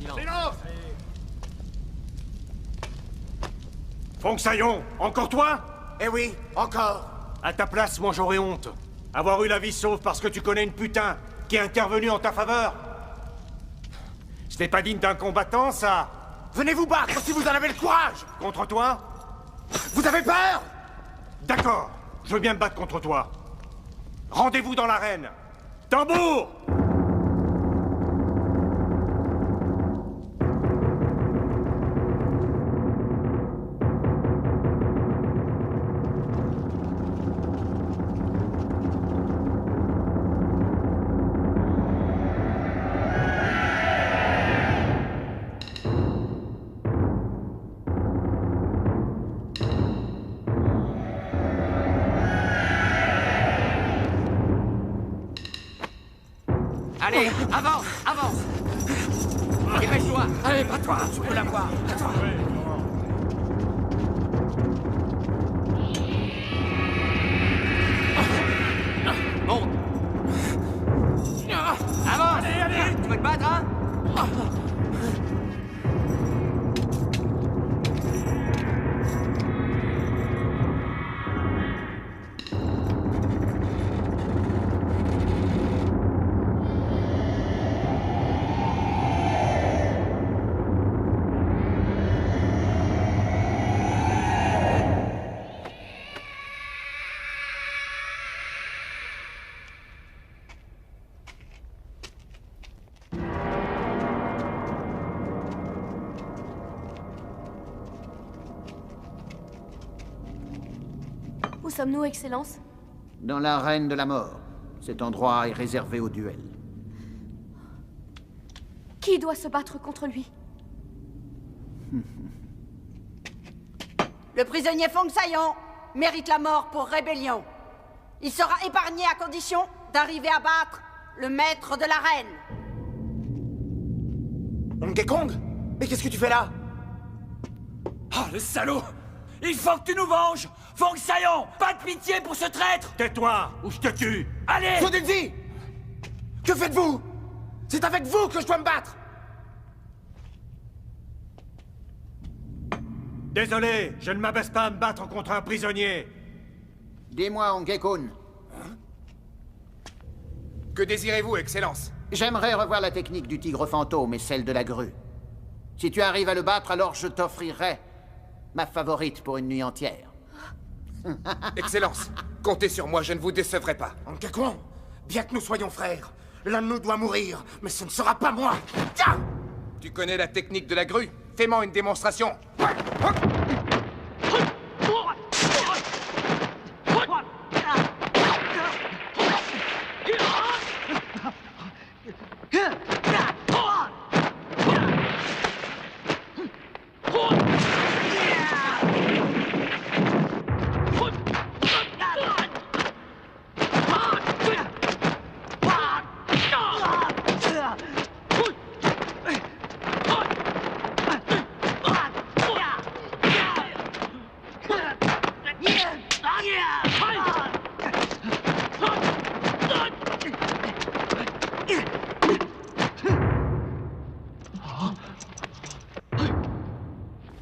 Silence! Fong Saillon, encore toi? Eh oui, encore! À ta place, moi j'aurais honte. Avoir eu la vie sauve parce que tu connais une putain qui est intervenue en ta faveur. Ce n'est pas digne d'un combattant, ça. Venez vous battre si vous en avez le courage! Contre toi? Vous avez peur? D'accord, je veux bien me battre contre toi. Rendez-vous dans l'arène. Tambour! Allez, avance, avance! Dépêche-toi! Allez, pas toi, tu peux l'avoir! À toi! Monte! Avance! Allez! Tu veux te battre, hein? Où sommes-nous, Excellence? Dans l'arène de la mort. Cet endroit est réservé au duel. Qui doit se battre contre lui? Le prisonnier Fong Saillon mérite la mort pour rébellion. Il sera épargné à condition d'arriver à battre le maître de l'arène. Donkey Kong? Mais qu'est-ce que tu fais là? Oh, le salaud! Il faut que tu nous venges! Fong Saillon! Pas de pitié pour ce traître! Tais-toi, ou je te tue! Allez! Sodunzi! Que faites-vous? C'est avec vous que je dois me battre! Désolé, je ne m'abaisse pas à me battre contre un prisonnier. Dis-moi, Ongekun. Que désirez-vous, Excellence? J'aimerais revoir la technique du tigre fantôme et celle de la grue. Si tu arrives à le battre, alors je t'offrirai ma favorite pour une nuit entière. Excellence, comptez sur moi, je ne vous décevrai pas. Ongekun, bien que nous soyons frères, l'un de nous doit mourir, mais ce ne sera pas moi. Tiens! Tu connais la technique de la grue? Fais-moi une démonstration.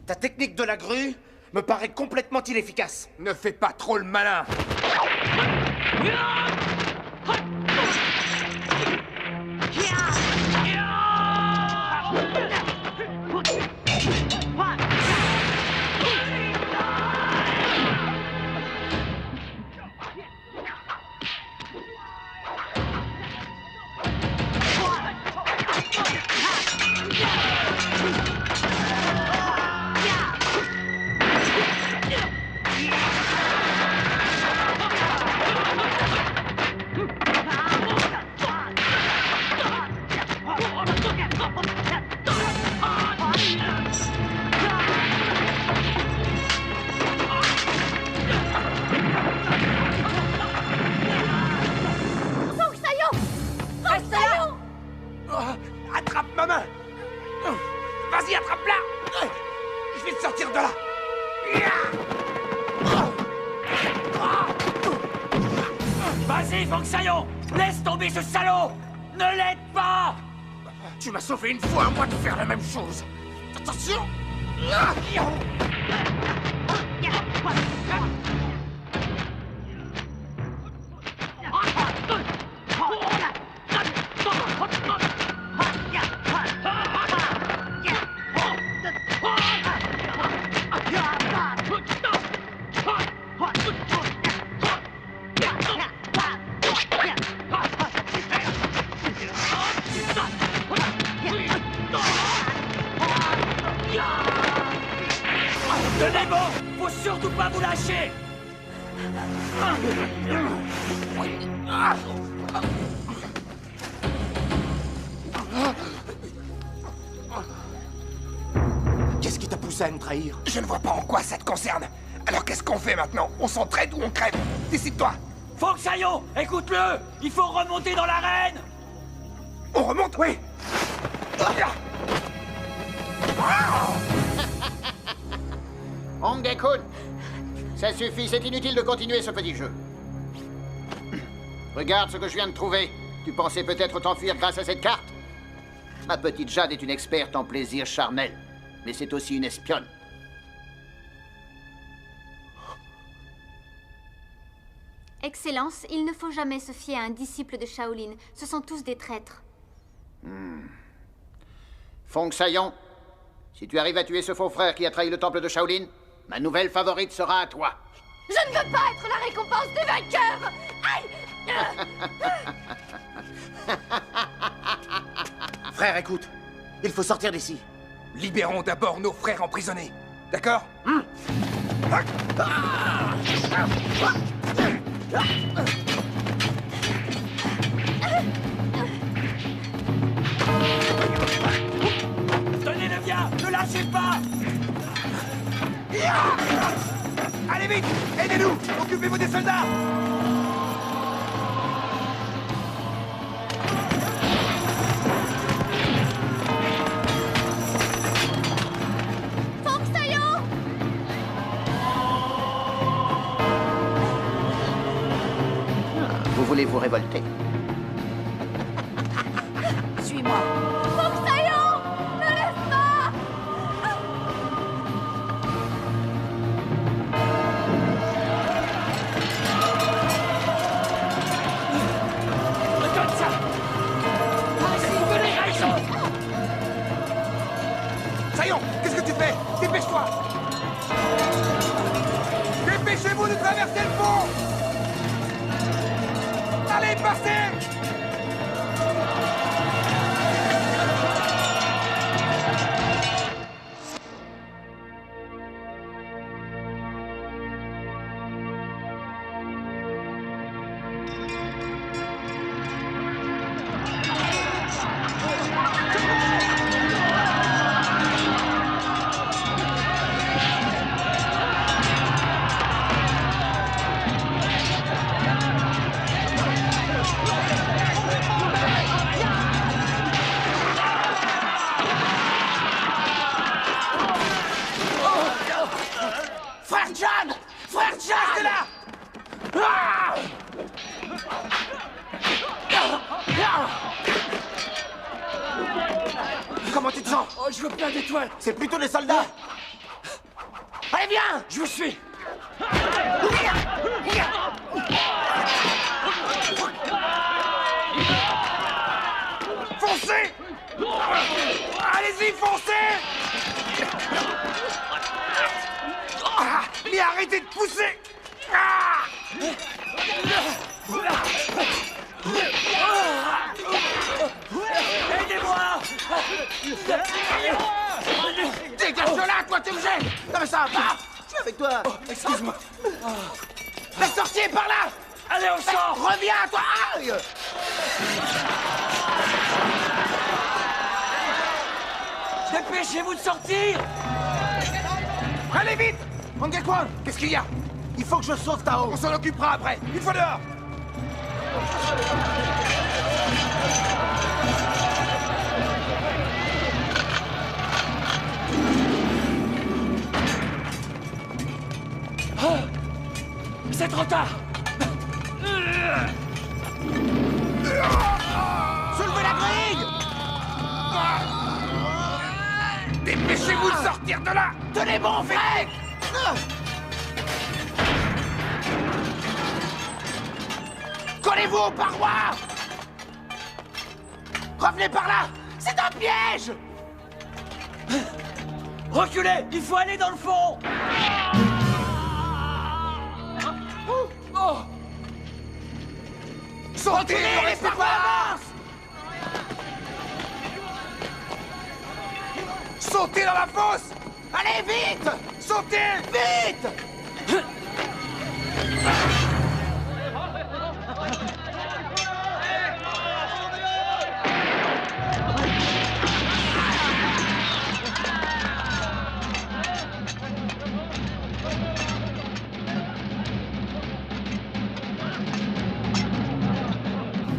Ta technique de la grue me paraît complètement inefficace. Ne fais pas trop le malin. Attrape ma main! Vas-y, attrape-la! Je vais te sortir de là! Vas-y, Fong Saillon! Laisse tomber ce salaud! Ne l'aide pas! Tu m'as sauvé une fois, à moi de faire la même chose. Attention! Tenez bon! Faut surtout pas vous lâcher! Qu'est-ce qui t'a poussé à me trahir? Je ne vois pas en quoi ça te concerne. Alors qu'est-ce qu'on fait maintenant? On s'entraide ou on crève? Décide-toi! Fong Saillon, écoute-le! Il faut remonter dans l'arène! On remonte? Oui! Ongekun, ça suffit, c'est inutile de continuer ce petit jeu. Regarde ce que je viens de trouver. Tu pensais peut-être t'enfuir grâce à cette carte? Ma petite Jade est une experte en plaisir charnel, mais c'est aussi une espionne. Excellence, il ne faut jamais se fier à un disciple de Shaolin. Ce sont tous des traîtres. Fong Saillon, si tu arrives à tuer ce faux frère qui a trahi le temple de Shaolin, ma nouvelle favorite sera à toi. Je ne veux pas être la récompense des vainqueurs! Aïe! Frère, écoute. Il faut sortir d'ici. Libérons d'abord nos frères emprisonnés. D'accord? Tenez-le bien! Ne lâchez pas! Allez vite! Aidez-nous! Occupez-vous des soldats! Fong Saillon! voulez vous révolter? Suis-moi. Foxaillon, ne laisse pas. Regarde ça. Allez, venez, raison. Saillon, qu'est-ce que tu fais? Dépêche-toi! Dépêchez-vous de traverser le pont! Allez, passez! Comment tu te sens? Oh, je veux plein d'étoiles. C'est plutôt des soldats. Allez, viens! Je vous suis. Foncez! Allez-y, foncez! Mais arrêtez de pousser! Aidez-moi! Dégage de là, toi, tu me gênes! Non mais ça va pas! Je suis avec toi! Excuse-moi. La sortie est par là! Allez, on sort! Reviens, toi! Aïe! Dépêchez-vous de sortir! Allez, vite! Mangekwan, qu'est-ce qu'il y a? Il faut que je sauve Tao! On s'en occupera après. Une fois dehors. Oh, c'est trop tard! Soulevez la grille! Dépêchez-vous de sortir de là! Tenez bon, Freg! Collez-vous aux parois! Revenez par là! C'est un piège! Reculez! Il faut aller dans le fond! Sortez! Les parois! Sautez dans la fosse! Allez, vite! Sautez! Vite!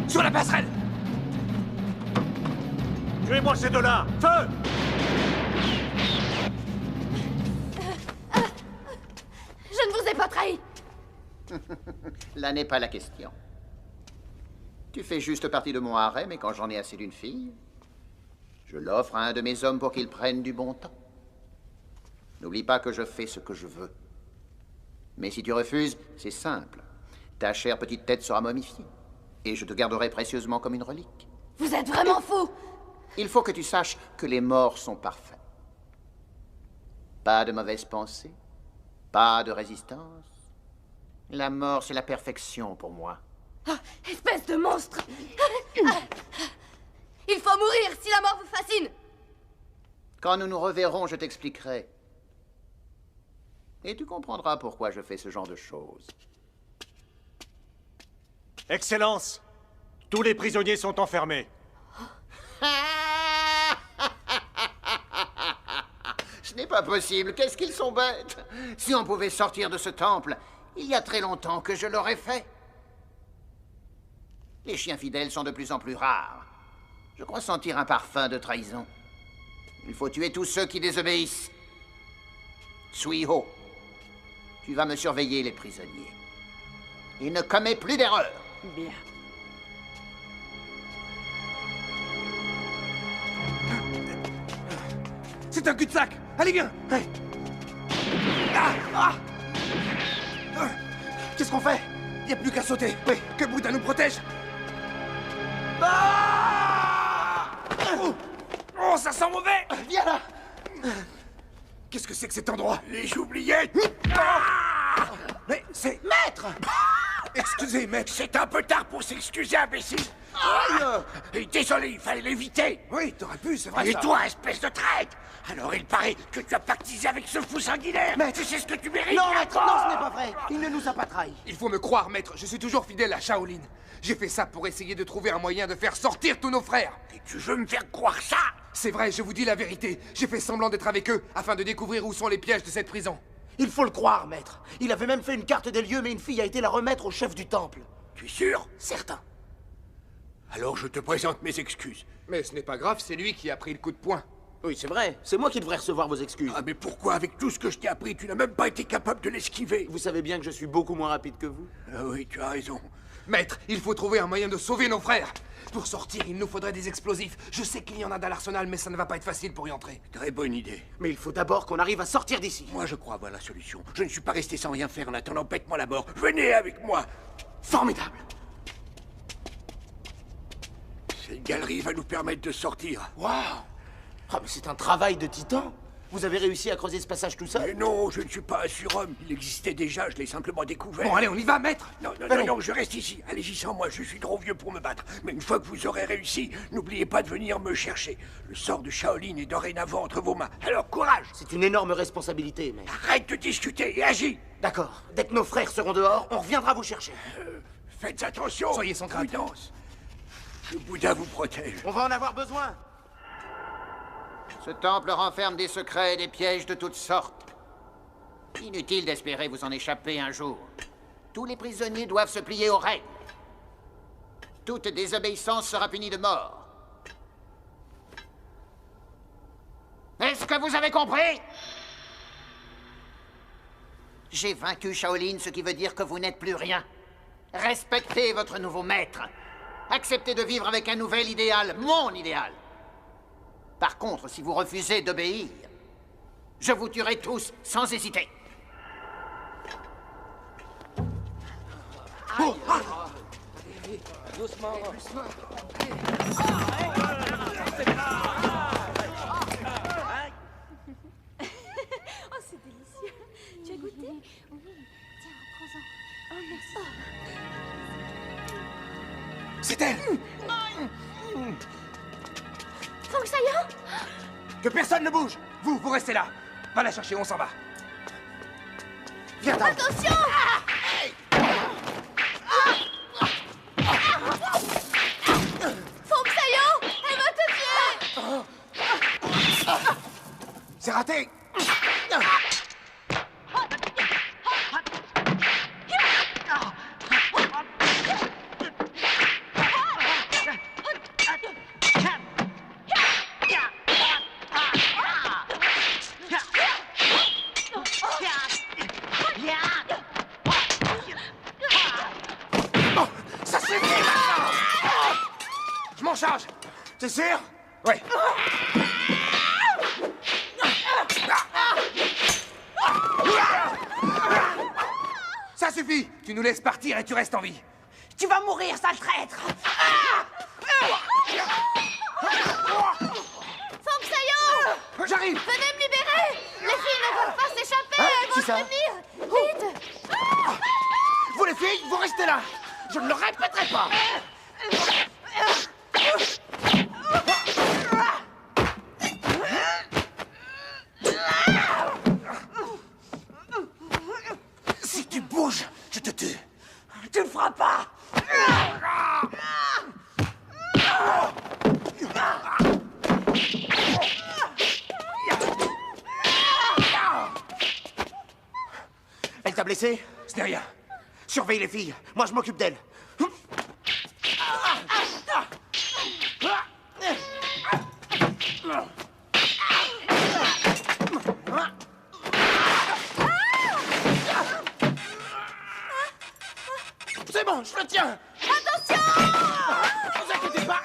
Sur la passerelle! Tuez-moi ces deux-là! Feu! Je ne vous ai pas trahi. Là n'est pas la question. Tu fais juste partie de mon harem, et quand j'en ai assez d'une fille, je l'offre à un de mes hommes pour qu'il prenne du bon temps. N'oublie pas que je fais ce que je veux. Mais si tu refuses, c'est simple. Ta chère petite tête sera momifiée, et je te garderai précieusement comme une relique. Vous êtes vraiment fou. Il faut que tu saches que les morts sont parfaits. Pas de mauvaises pensées, pas de résistance. La mort, c'est la perfection pour moi. Ah, espèce de monstre. Il faut mourir si la mort vous fascine. Quand nous nous reverrons, je t'expliquerai. Et tu comprendras pourquoi je fais ce genre de choses. Excellence, tous les prisonniers sont enfermés. Ce n'est pas possible, qu'est-ce qu'ils sont bêtes. Si on pouvait sortir de ce temple, il y a très longtemps que je l'aurais fait. Les chiens fidèles sont de plus en plus rares. Je crois sentir un parfum de trahison. Il faut tuer tous ceux qui désobéissent. Suiho, tu vas me surveiller les prisonniers. Et ne commets plus d'erreurs. Bien. C'est un cul-de-sac. Allez, viens. Qu'est-ce qu'on fait? Y a plus qu'à sauter. Oui, que Bouddha nous protège. Oh, ça sent mauvais. Viens là. Qu'est-ce que c'est que cet endroit? Les oubliettes. Mais c'est... Maître! Excusez, maître. C'est un peu tard pour s'excuser, imbécile. Et désolé, il fallait l'éviter. Oui, t'aurais pu, c'est vrai. Et ça. toi, espèce de traître! Alors il paraît que tu as pactisé avec ce fou sanguinaire. Maître. Tu sais ce que tu mérites? Non, maître, encore. non, ce n'est pas vrai. Il ne nous a pas trahis. Il faut me croire, maître. Je suis toujours fidèle à Shaolin. J'ai fait ça pour essayer de trouver un moyen de faire sortir tous nos frères. Et tu veux me faire croire ça? C'est vrai, je vous dis la vérité. J'ai fait semblant d'être avec eux afin de découvrir où sont les pièges de cette prison. Il faut le croire, maître. Il avait même fait une carte des lieux, mais une fille a été la remettre au chef du temple. Tu es sûr? Certain. Alors je te présente mes excuses. Mais ce n'est pas grave, c'est lui qui a pris le coup de poing. Oui, c'est vrai. C'est moi qui devrais recevoir vos excuses. Ah, mais pourquoi, avec tout ce que je t'ai appris, tu n'as même pas été capable de l'esquiver? Vous savez bien que je suis beaucoup moins rapide que vous. Ah oui, tu as raison. Maître, il faut trouver un moyen de sauver nos frères. Pour sortir, il nous faudrait des explosifs. Je sais qu'il y en a dans l'arsenal, mais ça ne va pas être facile pour y entrer. Très bonne idée. Mais il faut d'abord qu'on arrive à sortir d'ici. Moi, je crois avoir la solution. Je ne suis pas resté sans rien faire en attendant. Pète-moi la mort. Venez avec moi. Formidable. Cette galerie va nous permettre de sortir. Waouh! Oh, mais c'est un travail de titan. Vous avez réussi à creuser ce passage tout seul? Mais non, je ne suis pas un surhomme. Il existait déjà, je l'ai simplement découvert. Bon, allez, on y va, maître. Non, je reste ici. Allez-y sans moi, je suis trop vieux pour me battre. Mais une fois que vous aurez réussi, n'oubliez pas de venir me chercher. Le sort de Shaolin est dorénavant entre vos mains. Alors, courage! C'est une énorme responsabilité, mais... Arrête de discuter et agis! D'accord. Dès que nos frères seront dehors, on reviendra vous chercher. Faites attention! Soyez sans crainte. Prudence. Le Bouddha vous protège. On va en avoir besoin. Ce temple renferme des secrets et des pièges de toutes sortes. Inutile d'espérer vous en échapper un jour. Tous les prisonniers doivent se plier aux règles. Toute désobéissance sera punie de mort. Est-ce que vous avez compris? J'ai vaincu Shaolin, ce qui veut dire que vous n'êtes plus rien. Respectez votre nouveau maître. Acceptez de vivre avec un nouvel idéal, mon idéal. Par contre, si vous refusez d'obéir, je vous tuerai tous sans hésiter. Oh, Doucement. Oh, c'est délicieux. Tu as goûté? Oui. Tiens, prends-en. Oh, merci. C'est elle. Feng Xiaoyan? Que personne ne bouge. Vous restez là. Va la chercher, on s'en va. Viens, Tao. Attention! Feng Xiaoyan, elle va te tuer! C'est raté. Ça suffit maintenant. Je m'en charge. T'es sûr? Ouais. Ça suffit. Tu nous laisses partir et tu restes en vie. Tu vas mourir, sale traître! Feng Xiaoyan! J'arrive. Venez me libérer! Les filles ne peuvent pas s'échapper! Elles qui vont ça? prévenir! Vite! Vous les filles, vous restez là. Je ne le répéterai pas. Si tu bouges, je te tue. Tu ne feras pas. Elle t'a blessé? Ce n'est rien. Surveille les filles. Moi, je m'occupe d'elles. C'est bon, je le tiens. Attention! Attention! Vous inquiétez pas.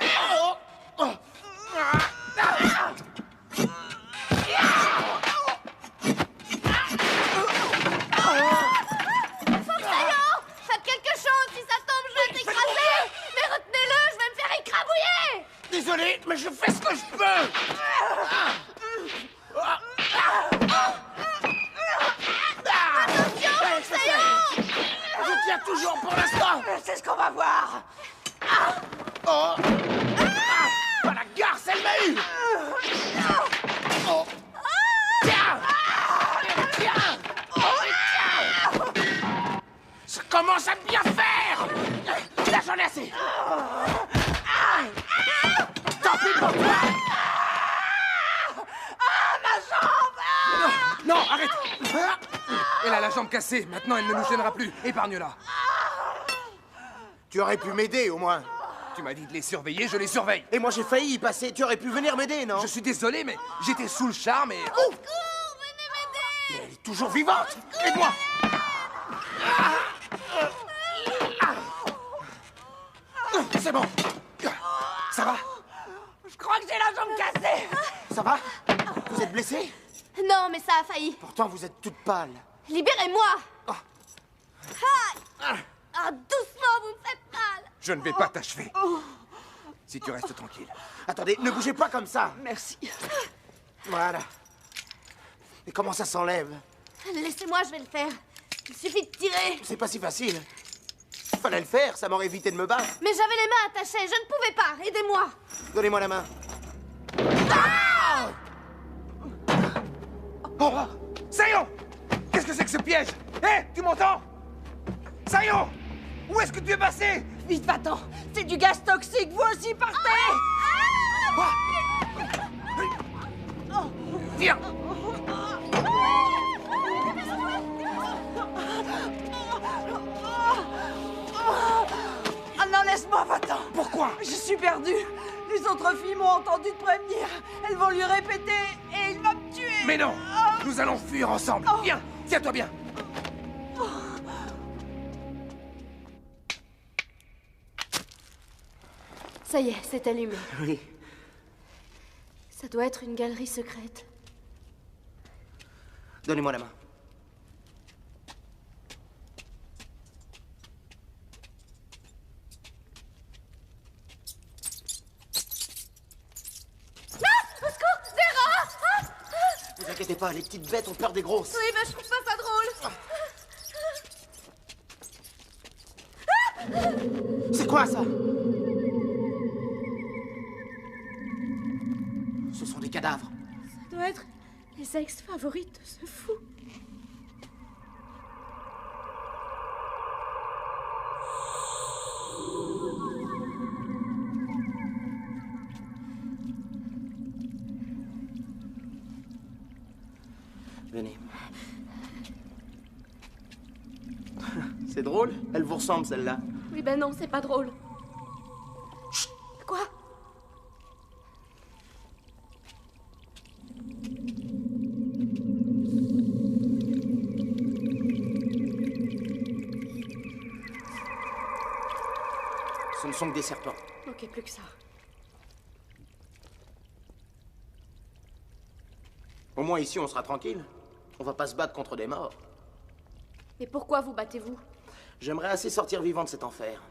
Foxaillon! Faites quelque chose! Si ça tombe, je vais t'écraser! Mais retenez-le, je vais me faire écrabouiller! Désolé, mais je fais ce que je peux. Attention, Foxaillon! Je tiens toujours pour l'instant. C'est ce qu'on va voir. Oh. Pas la garce, elle m'a eu. Oh. Tiens. Tiens. Tiens. Ça commence à bien faire. Là, j'en ai assez. Tant pis pour toi. Ma jambe! Non, arrête. Elle a la jambe cassée. Maintenant, elle ne nous gênera plus. Épargne-la. Tu aurais pu m'aider, au moins. Tu m'as dit de les surveiller, je les surveille. Et moi, j'ai failli y passer. Tu aurais pu venir m'aider, non? Je suis désolé, mais j'étais sous le charme et... Au secours! Venez m'aider! Mais elle est toujours vivante. Aide-moi. C'est bon. Ça va? Je crois que j'ai la jambe cassée. Ça va? Vous êtes blessé? Non, mais ça a failli. Pourtant, vous êtes toute pâle. Libérez-moi! Oh. Ah, doucement, vous me faites mal! Je ne vais pas t'achever. Si tu restes tranquille. Attendez, ne bougez pas comme ça. Merci. Voilà. Et comment ça s'enlève? Laissez-moi, je vais le faire. Il suffit de tirer. C'est pas si facile. Fallait le faire, ça m'aurait évité de me battre. Mais j'avais les mains attachées, je ne pouvais pas. Aidez-moi. Donnez-moi la main. Oh, Sayon! Qu'est-ce que c'est que ce piège? Hé, tu m'entends? Sayon! Où est-ce que tu es passé? Vite, va-t'en. C'est du gaz toxique, vous aussi, partez! Viens! Ah non, laisse-moi, va-t'en. Pourquoi? Je suis perdue. Les autres filles m'ont entendu te prévenir. Elles vont lui répéter et il va me tuer. Mais non! Nous allons fuir ensemble. Viens! Tiens-toi bien! Ça y est, c'est allumé. Oui. Ça doit être une galerie secrète. Donnez-moi la main. Ne vous inquiétez pas, les petites bêtes ont peur des grosses. Oui, mais je trouve pas ça drôle. C'est quoi ça? Ce sont des cadavres. Ça doit être les ex-favorites de ce fou. Venez. C'est drôle? Elle vous ressemble, celle-là. Oui, ben non, c'est pas drôle. Chut. Quoi? Ce ne sont que des serpents. Ok, plus que ça. Au moins ici, on sera tranquille. On va pas se battre contre des morts. Mais pourquoi vous battez-vous? J'aimerais assez sortir vivant de cet enfer.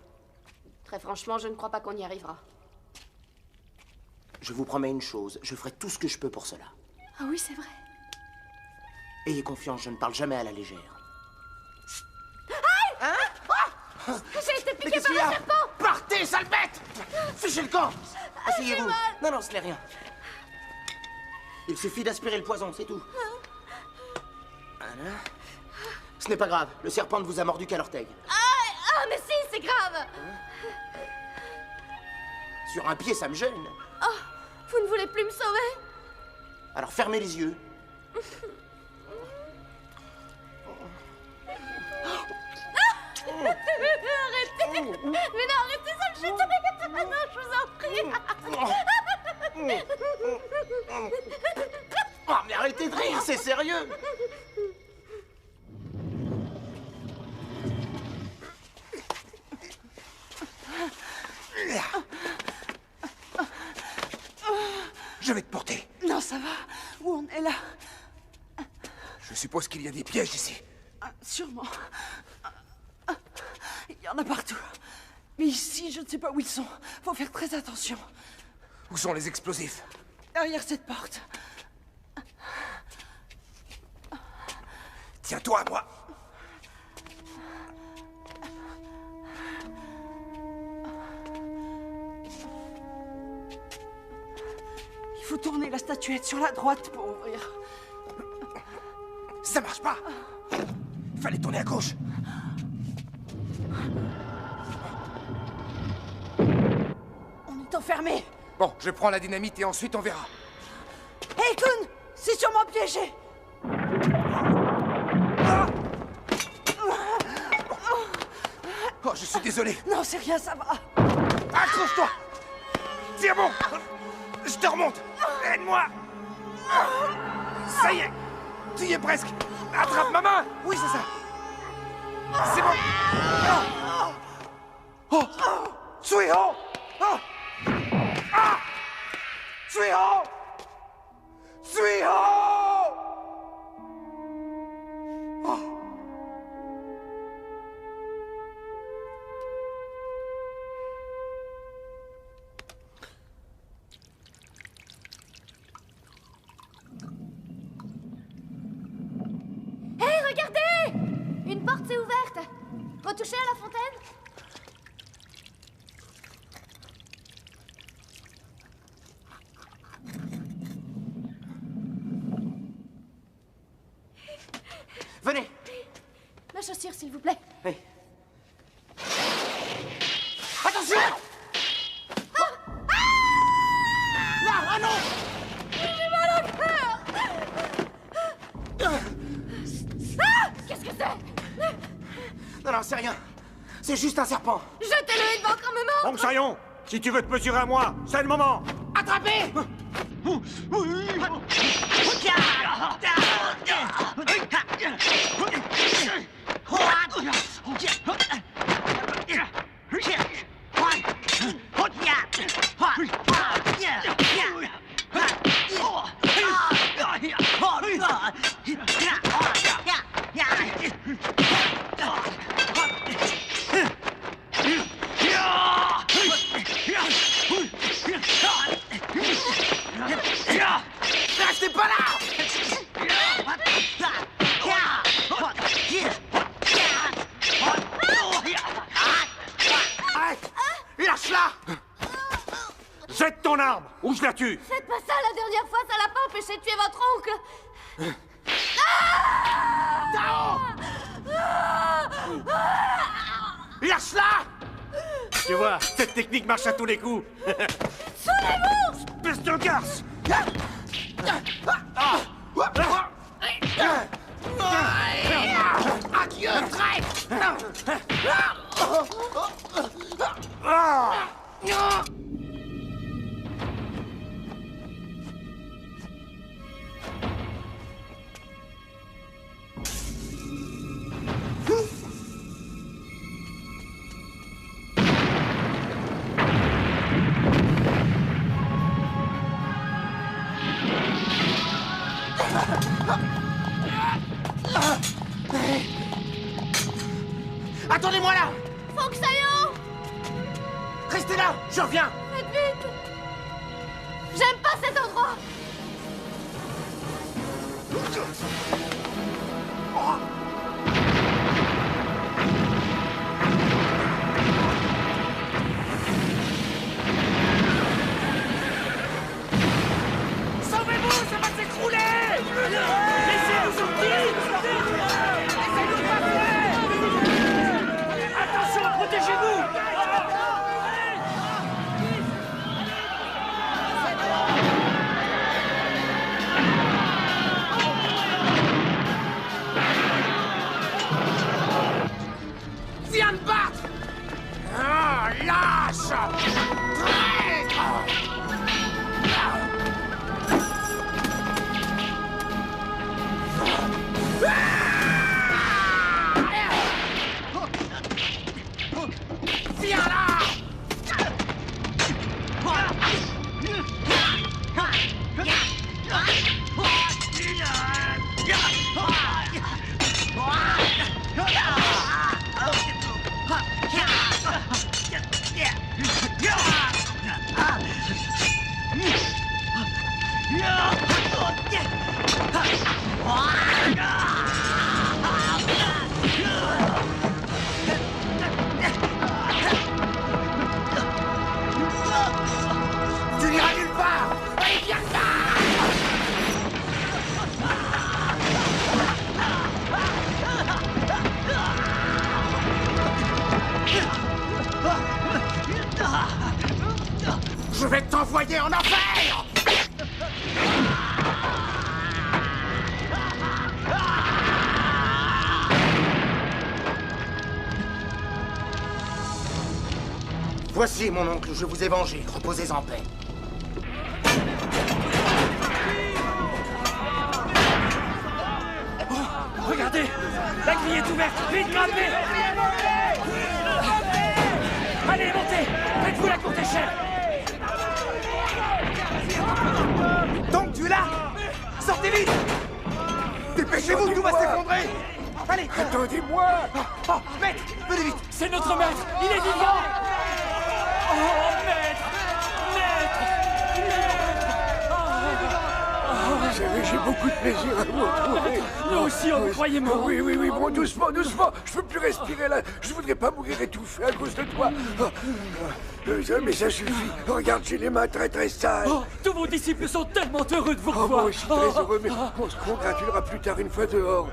Très franchement, je ne crois pas qu'on y arrivera. Je vous promets une chose, je ferai tout ce que je peux pour cela. Ah oui, c'est vrai. Ayez confiance, je ne parle jamais à la légère. Aïe! Hein? J'ai été Mais piquée qu'est-ce par qu'il y un a? serpent! Partez, sale bête! Fichez le camp! Asseyez-vous. mal. Non, non, ce n'est rien. Il suffit d'aspirer le poison, c'est tout. Voilà. Ce n'est pas grave, le serpent ne vous a mordu qu'à l'orteil. Ah, mais si, c'est grave! Sur un pied, ça me gêne. Oh, vous ne voulez plus me sauver? Alors fermez les yeux. Arrêtez! Mais non, arrêtez, ça me chute! Non, je vous en prie! Oh, mais arrêtez de rire, c'est sérieux! Je vais te porter. Non, ça va. Où on est là? Je suppose qu'il y a des pièges ici. Sûrement. Il y en a partout. Mais ici, je ne sais pas où ils sont. Faut faire très attention. Où sont les explosifs? Derrière cette porte. Tiens-toi à moi. Il faut tourner la statuette sur la droite pour ouvrir. Ça marche pas. Fallait tourner à gauche. On est enfermé. Bon, je prends la dynamite et ensuite on verra. Hey, Kun! C'est sûrement piégé. Oh, je suis désolé. Non, c'est rien, ça va. Accroche-toi. Tiens bon. Je te remonte. Aide-moi. Ça y est. Tu y es presque. Attrape ma main. Oui, c'est ça. C'est bon. Oh. Suiho. Oh. Ah. Suiho. Suiho. Oh. Hé, regardez! Une porte s'est ouverte. Retouchez à la fontaine? Venez. Ma chaussure, s'il vous plaît. Oui. Attention! Là, ah non! J'ai mal au cœur! Ah! Qu'est-ce que c'est? Non, non, c'est rien. C'est juste un serpent. Jetez-le, il va encore me mordre! Onxaillon, si tu veux te mesurer à moi, c'est le moment. Attrapez! Restez pas là! Arrête! Lâche-la! Jette ton arme ou je la tue. Faites pas ça la dernière fois, ça l'a pas empêché de tuer votre oncle! Lâche-la! Tu vois, cette technique marche à tous les coups. Sauvez-vous! Espèce de garce! Adieu, traître! Attendez-moi là! Foncsaillon! Restez là, je reviens! Faites vite! J'aime pas cet endroit! Sauvez-vous, ça va s'écrouler! Laissez-nous sortir! Laissez-nous passer! Attention, protégez-vous! envoyer en enfer! Voici, mon oncle, je vous ai vengé. Reposez en paix. Oh, regardez! La grille est ouverte! Vite, grimpez! Allez, montez! Faites-vous la courte échelle! Donc, tu es là! Sortez vite! Dépêchez-vous, tout va s'effondrer! Allez! Attendez-moi! Oh, maître! Venez vite! C'est notre maître! Il est vivant! Oh, maître! J'ai beaucoup de plaisir à vous retrouver. Nous aussi, on vous croyait mort. Oui, bon, doucement. Je peux plus respirer là. Je voudrais pas mourir étouffé à cause de toi. Mais ça suffit. Regarde, j'ai les mains très sales. Oh, tous vos disciples sont tellement heureux de vous revoir. Moi aussi très heureux, mais on se congratulera plus tard une fois dehors.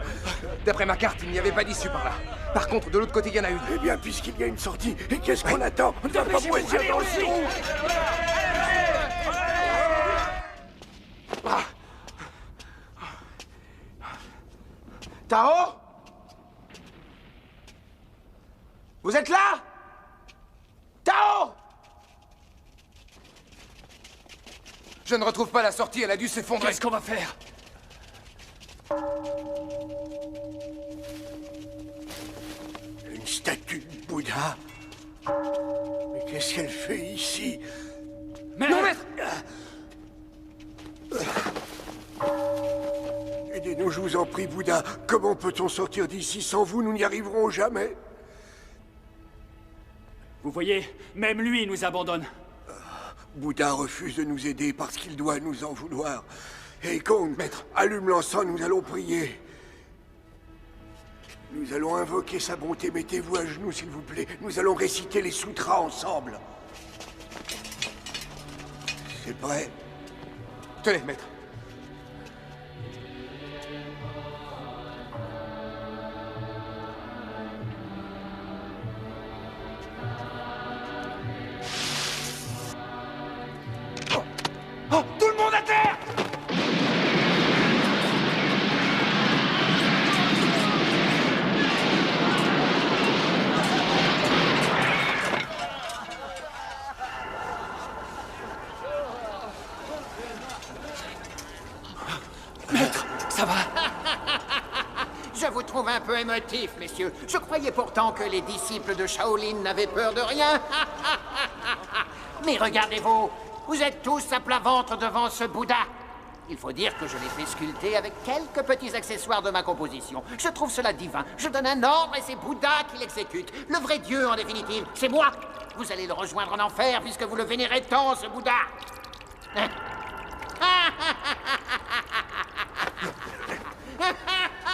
D'après ma carte, il n'y avait pas d'issue par là. Par contre, de l'autre côté, il y en a une. Eh bien, puisqu'il y a une sortie, et qu'est-ce qu'on attend? On ne va pas moisir dans le trou. Tao? Vous êtes là? Tao? Je ne retrouve pas la sortie, elle a dû s'effondrer. Qu'est-ce qu'on va faire? Une statue de Bouddha? Mais qu'est-ce qu'elle fait ici? Non, maître! Aidez-nous, je vous en prie, Bouddha. Comment peut-on sortir d'ici sans vous? Nous n'y arriverons jamais. Vous voyez, même lui nous abandonne. Bouddha refuse de nous aider parce qu'il doit nous en vouloir. Hey, Kong, maître, allume l'encens, nous allons prier. Nous allons invoquer sa bonté. Mettez-vous à genoux, s'il vous plaît. Nous allons réciter les sutras ensemble. C'est prêt? Tenez, maître. Oh, tout le monde à terre! Maître, ça va? Je vous trouve un peu émotif, messieurs. Je croyais pourtant que les disciples de Shaolin n'avaient peur de rien. Mais regardez-vous, vous êtes tous à plat ventre devant ce Bouddha. Il faut dire que je l'ai fait sculpter avec quelques petits accessoires de ma composition. Je trouve cela divin. Je donne un ordre et c'est Bouddha qui l'exécute. Le vrai Dieu, en définitive, c'est moi. Vous allez le rejoindre en enfer puisque vous le vénérez tant, ce Bouddha. Hein?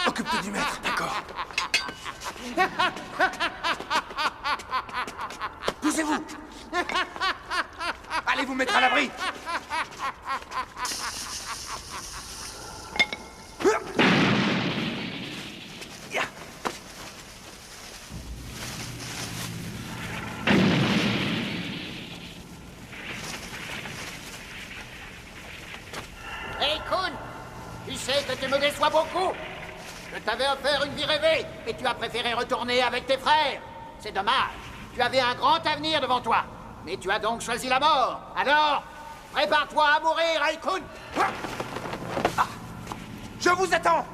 Occupe-toi du maître, d'accord. Poussez-vous. Allez vous mettre à l'abri. Hey, Kun, tu sais que tu me déçois beaucoup. Je t'avais offert une vie rêvée, mais tu as préféré retourner avec tes frères. C'est dommage. Tu avais un grand avenir devant toi. Mais tu as donc choisi la mort. Alors, prépare-toi à mourir, Raikun. Je vous attends.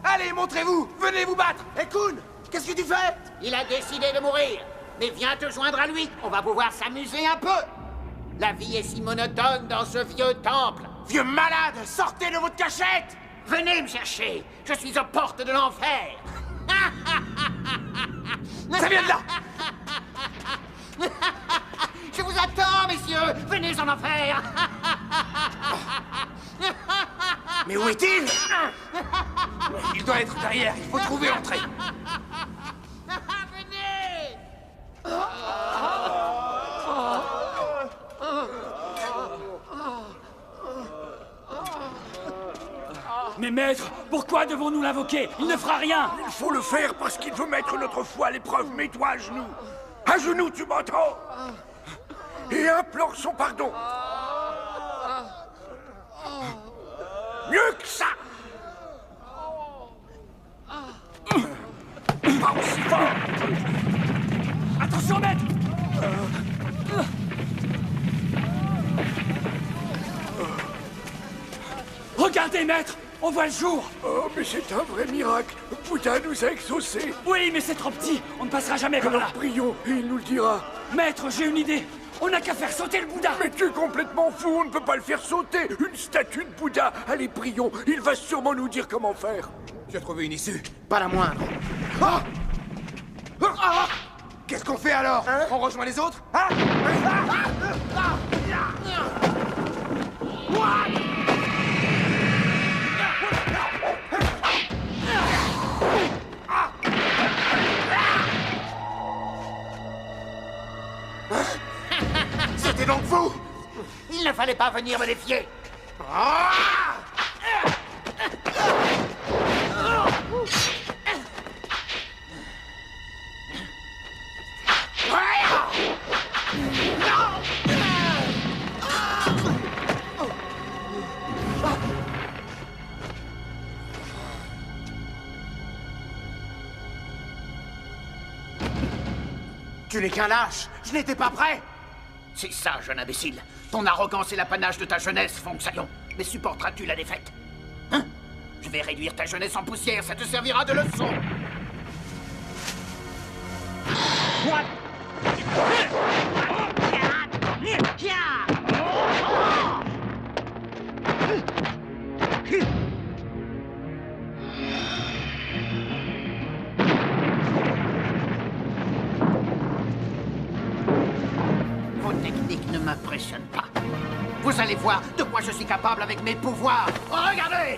Allez, montrez-vous. Venez vous battre. Et Kun, qu'est-ce que tu fais? Il a décidé de mourir. Mais viens te joindre à lui. On va pouvoir s'amuser un peu. La vie est si monotone dans ce vieux temple. Vieux malade, sortez de votre cachette. Venez me chercher. Je suis aux portes de l'enfer. Ça vient de là. Je vous attends, messieurs. Venez en enfer. Mais où est-il? Il doit être derrière. Il faut trouver l'entrée. Venez. Mais maître, pourquoi devons-nous l'invoquer? Il ne fera rien. Il faut le faire parce qu'il veut mettre notre foi à l'épreuve. Mets-toi à genoux. À genoux, tu m'entends? Et implore son pardon. Mieux que ça! Pas aussi fort! Attention, maître! Regardez, maître! On voit le jour! Oh, mais c'est un vrai miracle! Bouddha nous a exaucés! Oui, mais c'est trop petit! On ne passera jamais par là! Alors prions, et il nous le dira! Maître, j'ai une idée! On n'a qu'à faire sauter le Bouddha! Mais tu es complètement fou, on ne peut pas le faire sauter! Une statue de Bouddha! Allez, prions, il va sûrement nous dire comment faire! J'ai trouvé une issue. Pas la moindre. Ah ah Qu'est-ce qu'on fait alors? On rejoint les autres? Hein? C'était donc vous? Il ne fallait pas venir me défier. Tu n'es qu'un lâche. Je n'étais pas prêt. C'est ça, jeune imbécile. Ton arrogance et l'apanage de ta jeunesse font que ça y est. Mais supporteras-tu la défaite? Hein? Je vais réduire ta jeunesse en poussière, ça te servira de leçon. Vos techniques ne m'impressionnent pas. Vous allez voir de quoi je suis capable avec mes pouvoirs. Regardez!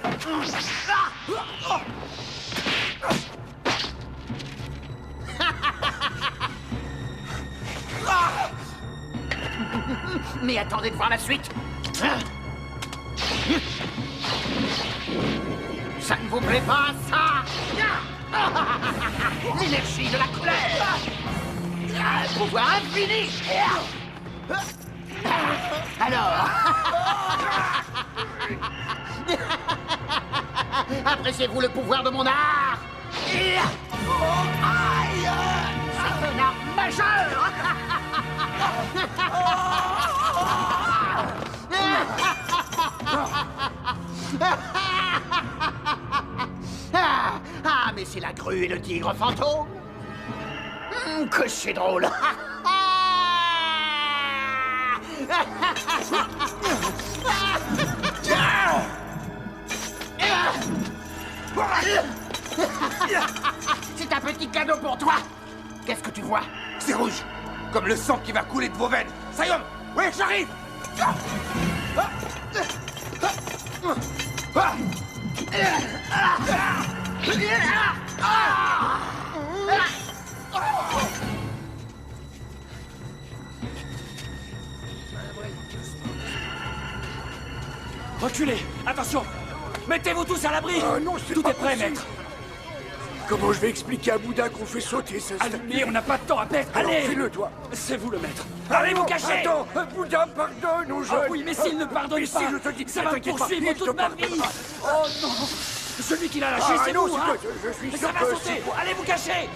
Mais attendez de voir la suite. Ça ne vous plaît pas, ça? L'énergie de la colère. Un pouvoir infini. Alors? Appréciez-vous le pouvoir de mon art? C'est un art majeur. Ah, mais c'est la grue et le tigre fantôme. Que c'est drôle. C'est un petit cadeau pour toi. Qu'est-ce que tu vois? C'est rouge, comme le sang qui va couler de vos veines. Sayom, oui, j'arrive. Reculez! Attention! Mettez-vous tous à l'abri! Non, Tout est prêt, maître! Comment je vais expliquer à Bouddha qu'on fait sauter sa statue? Allumez, on n'a pas de temps à perdre! Alors, Allez! fais-le, toi! C'est vous le maître! Allez vous cacher! Attends! Bouddha, pardonne aux jeunes! Ah oui, mais s'il ne pardonne mais pas, si, je te dis, ça va me t'inquiète pas, poursuivre il te toute ma pardonne vie! pas. Oh non! Celui qui l'a lâché, c'est non, vous, c'est hein! toi, je suis Mais sûr ça va que sauter! c'est toi. Allez vous cacher!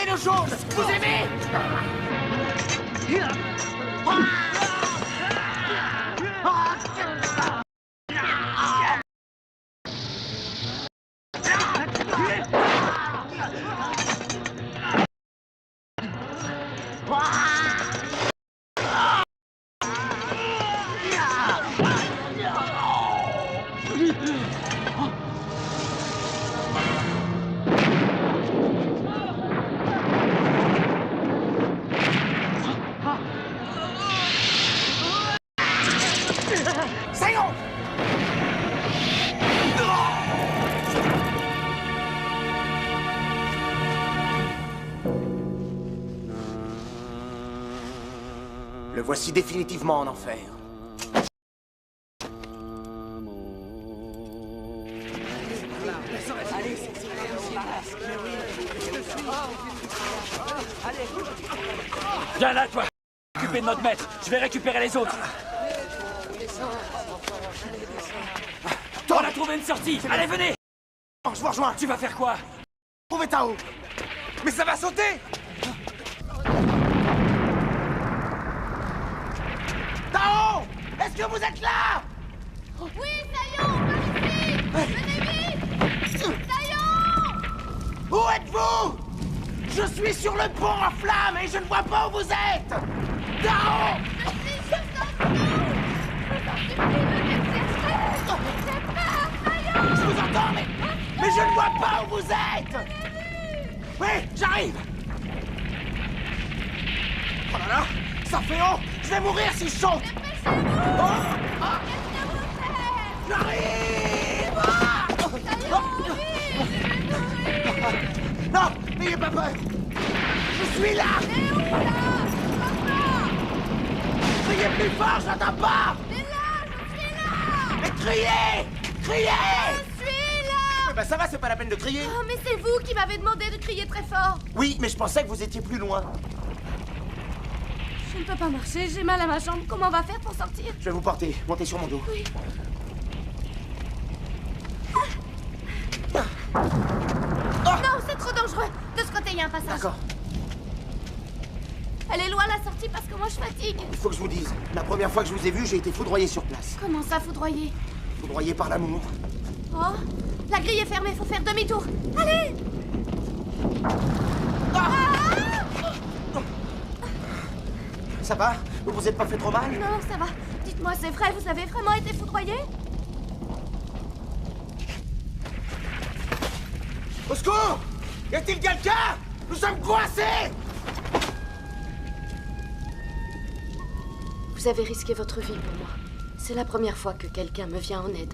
Et le jaune, vous aimez? Le voici définitivement en enfer. Viens là, toi! Occupez de notre maître! Je vais récupérer les autres! Attends! On a trouvé une sortie! Allez, venez! Je vous rejoins! Tu vas faire quoi? Trouvez Tao! Mais ça va sauter! Tao! Est-ce que vous êtes là? Oui, Sayon, par ici! Venez vite! Sayon! Où êtes-vous? Je suis sur le pont en flammes et je ne vois pas où vous êtes! Tao! Je suis juste en dessous! Je vous en supplie, venez me chercher! J'ai peur, Sayon! Je vous entends, mais je ne vois pas où vous êtes! Oui, j'arrive! Oh là là! Ça fait haut! Je vais mourir si je saute! Dépêchez-vous! Oh! Qu'est-ce que vous faites? J'arrive! Ah! Sayon, vite! Je vais mourir! Non! N'ayez pas peur! Je suis là! Mais où, là? Criez plus fort, j'entends pas! Mais là, je suis là! Mais criez! Criez! Je suis là! Ben ça va, c'est pas la peine de crier. Oh, mais c'est vous qui m'avez demandé de crier très fort! Oui, mais je pensais que vous étiez plus loin. Je ne peux pas marcher, j'ai mal à ma jambe. Comment on va faire pour sortir? Je vais vous porter. Montez sur mon dos. Oui. Non, c'est trop dangereux. De ce côté, il y a un passage. D'accord. Elle est loin la sortie parce que moi je fatigue. Il faut que je vous dise, la première fois que je vous ai vu, j'ai été foudroyé sur place. Comment ça, foudroyer? Foudroyé par l'amour. Oh, la grille est fermée, faut faire demi-tour. Allez! Ça va? Vous vous êtes pas fait trop mal? Non, ça va. Dites-moi, c'est vrai, vous avez vraiment été foudroyé? Au secours! Y a-t-il quelqu'un? Nous sommes coincés! Vous avez risqué votre vie pour moi. C'est la première fois que quelqu'un me vient en aide.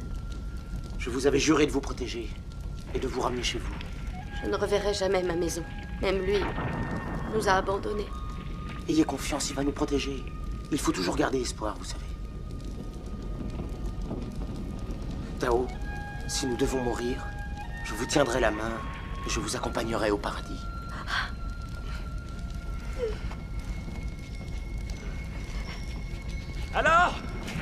Je vous avais juré de vous protéger et de vous ramener chez vous. Je ne reverrai jamais ma maison. Même lui nous a abandonnés. Ayez confiance, il va nous protéger. Il faut toujours garder espoir, vous savez. Tao, si nous devons mourir, je vous tiendrai la main et je vous accompagnerai au paradis. Alors?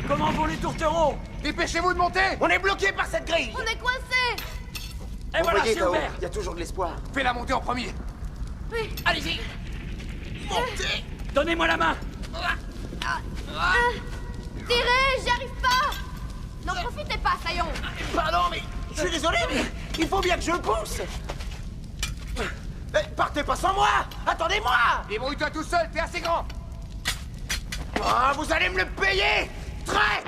Comment vont les tourtereaux? Dépêchez-vous de monter! On est bloqué par cette grille! On est coincés! Et voilà, Voyez, c'est Tao, ouvert! il y a toujours de l'espoir. Fais-la monter en premier! Oui. Allez-y! Montez! Donnez-moi la main! Tirez, j'y arrive pas! N'en profitez pas, Sayon! Pardon, mais je suis désolé, mais il faut bien que je le pousse! Partez pas sans moi! Attendez-moi! Débrouille-toi tout seul, t'es assez grand! Oh, vous allez me le payer! Traite!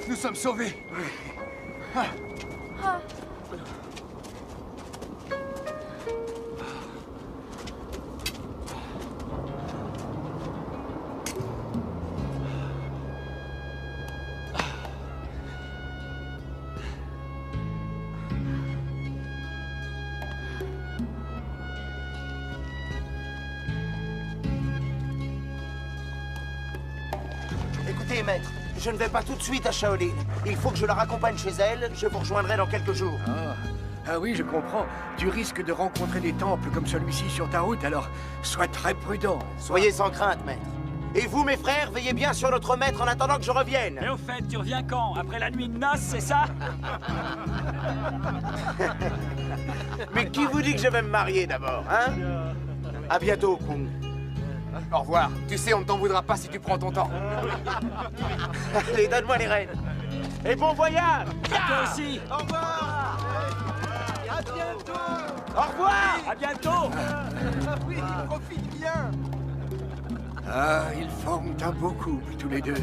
Nous sommes sauvés! Écoutez, maître, je ne vais pas tout de suite à Shaolin. Il faut que je la raccompagne chez elle. Je vous rejoindrai dans quelques jours. Ah oui, je comprends. Tu risques de rencontrer des temples comme celui-ci sur ta route, alors sois très prudent. Soyez sans crainte, maître. Et vous, mes frères, veillez bien sur notre maître en attendant que je revienne. Mais au fait, tu reviens quand? Après la nuit de noces, c'est ça? Mais qui vous dit que je vais me marier d'abord, hein? À bientôt, Kung. Au revoir. Tu sais, on ne t'en voudra pas si tu prends ton temps. Allez, donne-moi les rênes. Et bon voyage! Toi aussi! Au revoir! À bientôt! Au revoir! À bientôt! Oui, profite bien! Ah, ils forment un beau couple, tous les deux.